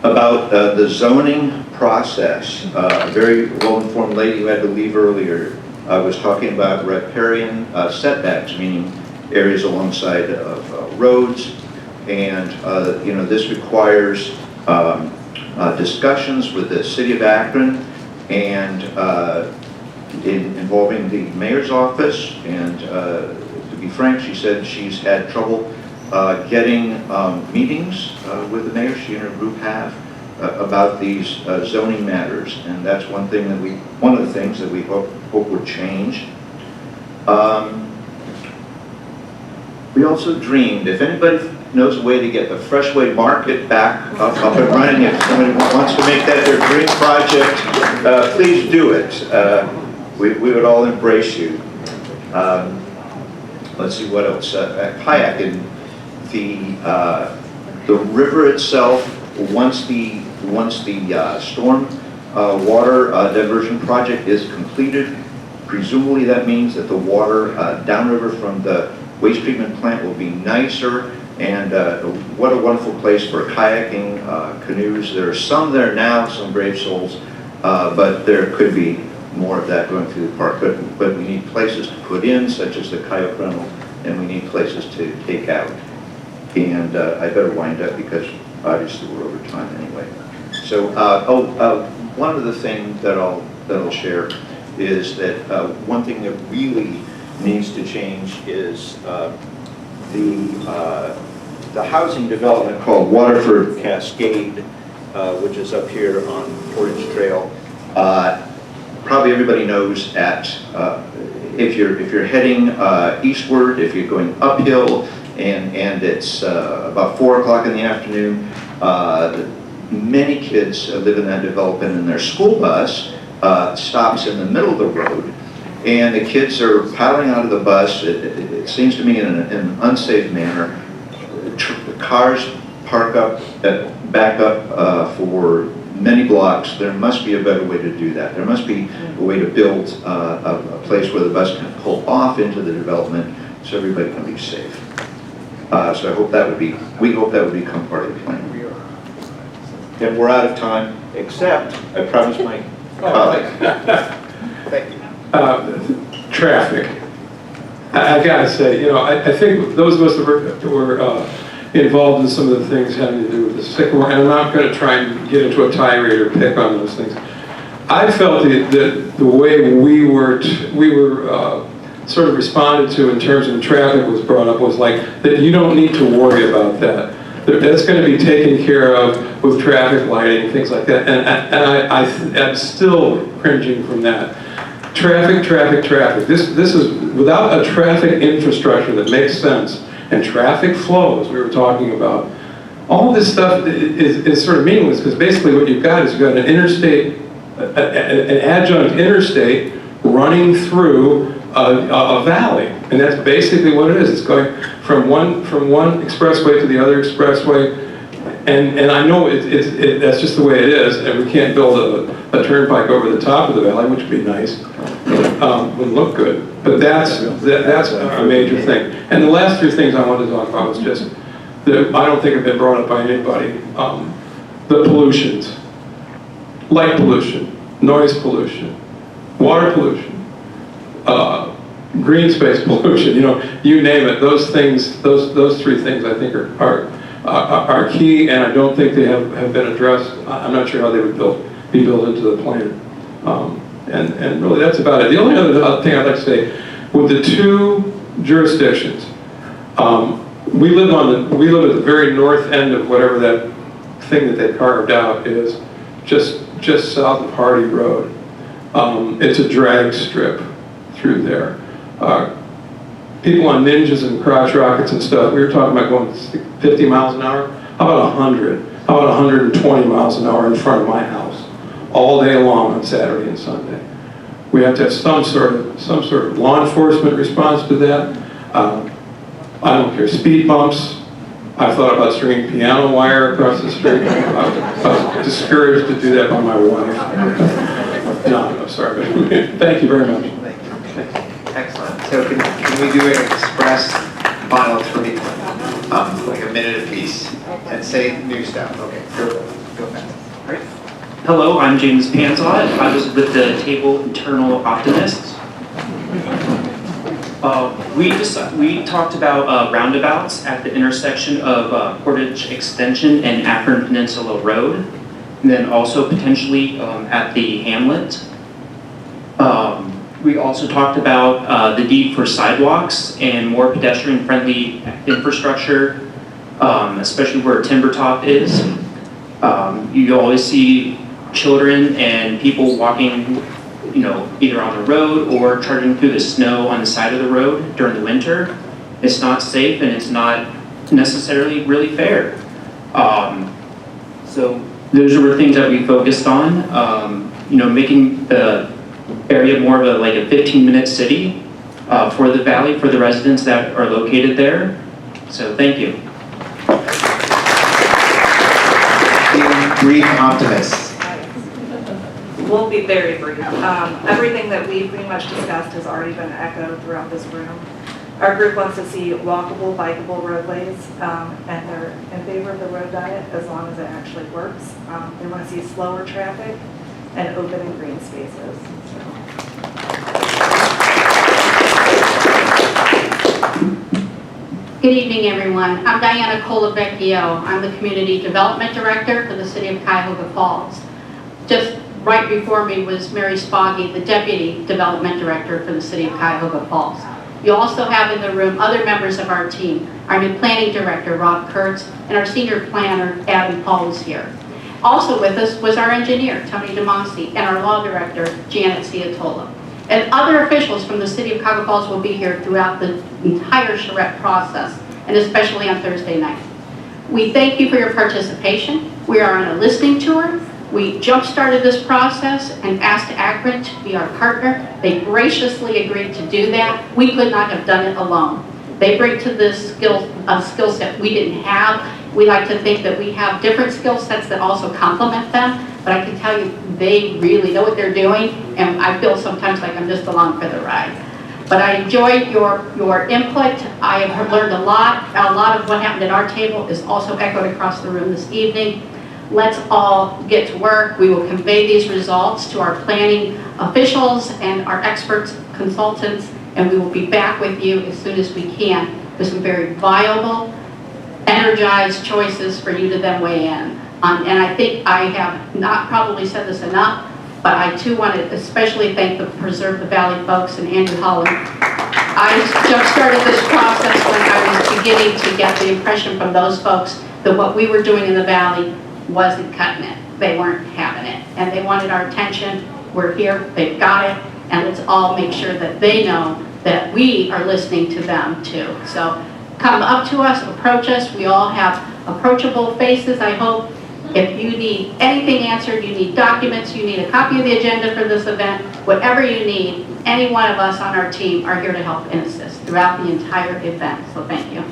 the zoning process. A very well-informed lady who had to leave earlier was talking about riparian setbacks, meaning areas alongside of roads. And you know, this requires discussions with the city of Akron and involving the mayor's office. And to be frank, she said she's had trouble getting meetings with the mayor. She and her group have about these zoning matters, and that's one of the things that we hope would change. We also dreamed, if anybody knows a way to get the Freshway Market back up and running, if somebody wants to make that their dream project, please do it. We would all embrace you. Let's see what else. Kayaking, the river itself, once the storm water diversion project is completed, presumably that means that the water downriver from the waste treatment plant will be nicer. And what a wonderful place for kayaking, canoes. There are some there now, some brave souls, but there could be more of that going through the park. But we need places to put in, such as the kayak rental, and we need places to take out. And I better wind up because obviously we're over time anyway. So, one of the things that I'll share is that one thing that really needs to change is the housing development called Waterford Cascade, which is up here on Portage Trail. Probably everybody knows if you're heading eastward, if you're going uphill, and it's about 4 o'clock in the afternoon, many kids live in that development, and their school bus stops in the middle of the road, and the kids are piling out of the bus, it seems to me in an unsafe manner. Cars park up, back up for many blocks. There must be a better way to do that. There must be a way to build a place where the bus can pull off into the development so everybody can be safe. So I hope that would be, we hope that would become part of the plan. And we're out of time, except I promised my colleague. Thank you. Traffic. I gotta say, I think those of us that were involved in some of the things having to do with the sycamore, and I'm not going to try and get into a tirade or pick on those things. I felt that the way we were sort of responded to in terms of traffic was brought up was like that you don't need to worry about that. That's going to be taken care of with traffic lighting, things like that. And I'm still cringing from that. Traffic. This is without a traffic infrastructure that makes sense. And traffic flows, we were talking about. All this stuff is sort of meaningless because basically what you've got is you've got an interstate, an adjunct interstate running through a valley. And that's basically what it is. It's going from one expressway to the other expressway. And I know that's just the way it is. And we can't build a turnpike over the top of the valley, which would be nice. Wouldn't look good. But that's a major thing. And the last 3 things I wanted to talk about was just that I don't think have been brought up by anybody. The pollutions, light pollution, noise pollution, water pollution, green space pollution. You name it. Those things, those 3 things, I think are key, and I don't think they have been addressed. I'm not sure how they would be built into the plan. And really, that's about it. The only other thing I'd like to say, with the 2 jurisdictions, we live at the very north end of whatever that thing that they carved out is, just south of Hardy Road. It's a drag strip through there. People on ninjas and crotch rockets and stuff, we were talking about going 50 miles an hour. How about 100? How about 120 miles an hour in front of my house, all day long on Saturday and Sunday? We have to have some sort of law enforcement response to that. I don't care, speed bumps. I've thought about stringing piano wire across the street. I was discouraged to do that by my wife. No, I'm sorry. Thank you very much. Excellent. So can we do an express final 3, like a minute apiece, and say new stuff? Okay, go fast. All right. Hello, I'm James Panzot. I was with the table Eternal Optimists. We talked about roundabouts at the intersection of Portage Extension and Akron Peninsula Road, and then also potentially at the Hamlet. We also talked about the need for sidewalks and more pedestrian-friendly infrastructure, especially where Timber Top is. You always see children and people walking, either on the road or trudging through the snow on the side of the road during the winter. It's not safe and it's not necessarily really fair. So those were things that we focused on. Making the area more of a 15-minute city for the valley, for the residents that are located there. So thank you. Green optimists. We'll be very brief. Everything that we pretty much discussed has already been echoed throughout this room. Our group wants to see walkable, bikeable roadways, and they're in favor of the road diet as long as it actually works. They want to see slower traffic and open and green spaces. Good evening, everyone. I'm Diana Colavecchio. I'm the Community Development Director for the City of Cuyahoga Falls. Just right before me was Mary Spoggy, the Deputy Development Director for the City of Cuyahoga Falls. You also have in the room other members of our team. Our new Planning Director, Rob Kurtz, and our Senior Planner, Adam Paul, is here. Also with us was our engineer, Tony DeMasi, and our Law Director, Janet Ciatola. And other officials from the city of Cuyahoga Falls will be here throughout the entire charrette process, and especially on Thursday night. We thank you for your participation. We are on a listening tour. We jump-started this process and asked Akron to be our partner. They graciously agreed to do that. We could not have done it alone. They bring to this skill set we didn't have. We like to think that we have different skill sets that also complement them, but I can tell you they really know what they're doing, and I feel sometimes like I'm just along for the ride. But I enjoyed your input. I have learned a lot. A lot of what happened at our table is also echoed across the room this evening. Let's all get to work. We will convey these results to our planning officials and our experts, consultants, and we will be back with you as soon as we can with some very viable, energized choices for you to then weigh in. And I think I have not probably said this enough, but I too want to especially thank the Preserve the Valley folks and Andrew Holland. I just started this process when I was beginning to get the impression from those folks that what we were doing in the Valley wasn't cutting it. They weren't having it. And they wanted our attention. We're here, they've got it, and let's all make sure that they know that we are listening to them too. So come up to us, approach us. We all have approachable faces, I hope. If you need anything answered, you need documents, you need a copy of the agenda for this event, whatever you need, any one of us on our team are here to help and assist throughout the entire event. So thank you.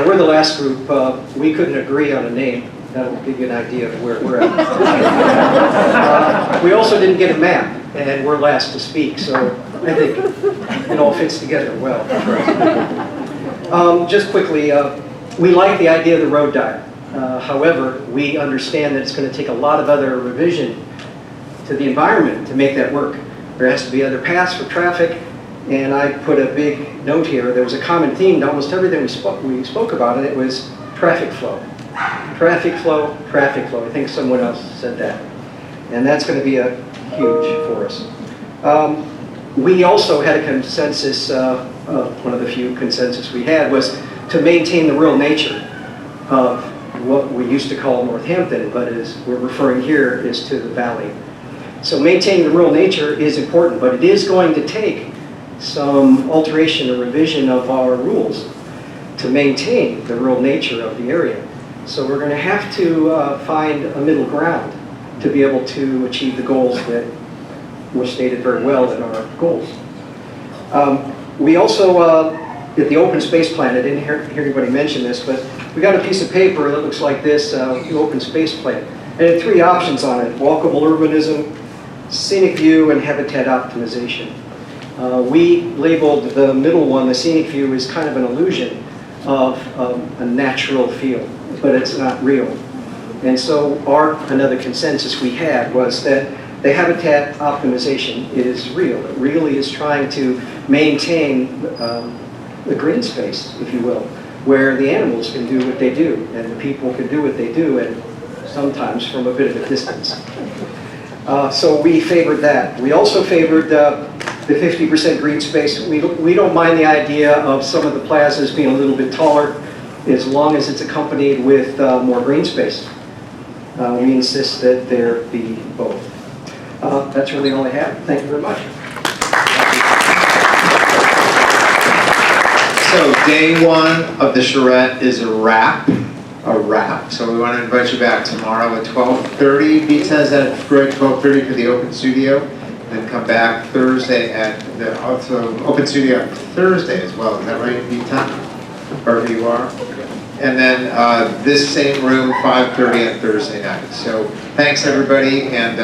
We're the last group. We couldn't agree on a name. That'll give you an idea of where we're at. We also didn't get a map, and we're last to speak, so I think it all fits together well. Just quickly, we like the idea of the road diet. However, we understand that it's going to take a lot of other revision to the environment to make that work. There has to be other paths for traffic, and I put a big note here. There was a common theme to almost everything we spoke about, and it was traffic flow. Traffic flow, traffic flow. I think someone else said that. And that's going to be a huge for us. We also had a consensus, one of the few consensus we had was to maintain the rural nature of what we used to call Northampton, but as we're referring here is to the valley. So maintaining the rural nature is important, but it is going to take some alteration or revision of our rules to maintain the rural nature of the area. So we're going to have to find a middle ground to be able to achieve the goals that were stated very well in our goals. We also, at the open space plan, I didn't hear anybody mention this, but we got a piece of paper that looks like this, the open space plan. And it had 3 options on it: walkable urbanism, scenic view, and habitat optimization. We labeled the middle one, the scenic view, as kind of an illusion of a natural feel, but it's not real. And so another consensus we had was that the habitat optimization is real. It really is trying to maintain the green space, if you will, where the animals can do what they do, and the people can do what they do, and sometimes from a bit of a distance. So we favored that. We also favored the 50% green space. We don't mind the idea of some of the plazas being a little bit taller, as long as it's accompanied with more green space. We insist that there be both. That's really all I have. Thank you very much. So day 1 of the charrette is a wrap. So we want to invite you back tomorrow at 12:30. Beat says at 12:30 for the open studio. Then come back Thursday at the open studio Thursday as well. Is that right, Beat time? Wherever you are. And then this same room, 5:30 on Thursday night. So thanks everybody, and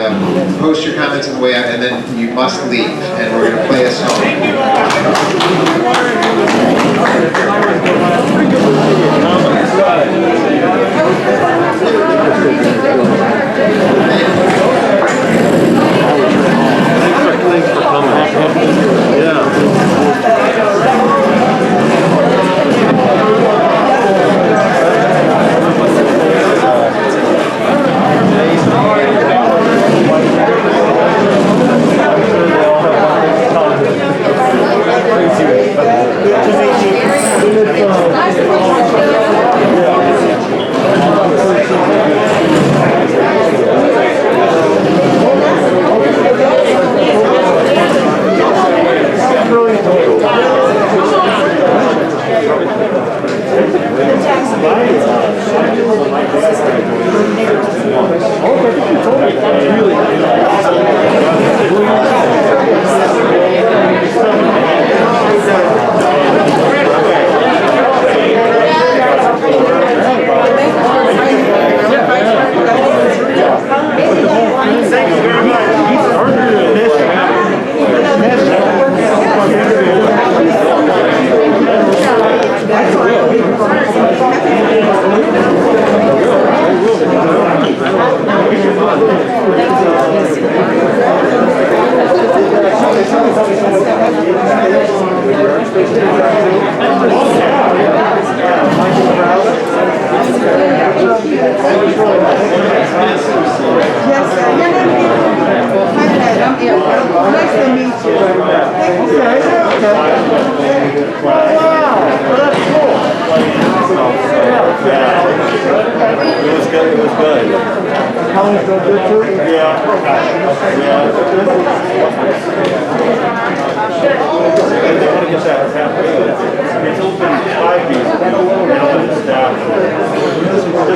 post your comments on the way out, and then you must leave, and we're going to play a song. Thanks for coming. Yeah. Good to meet you.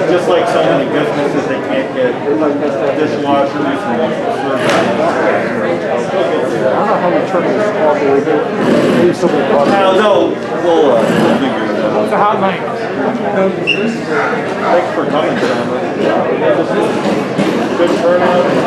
Just like so many businesses, they can't get dishwashers and we'll figure it out. It's a hot night. Thanks for coming, gentlemen. Good turnout.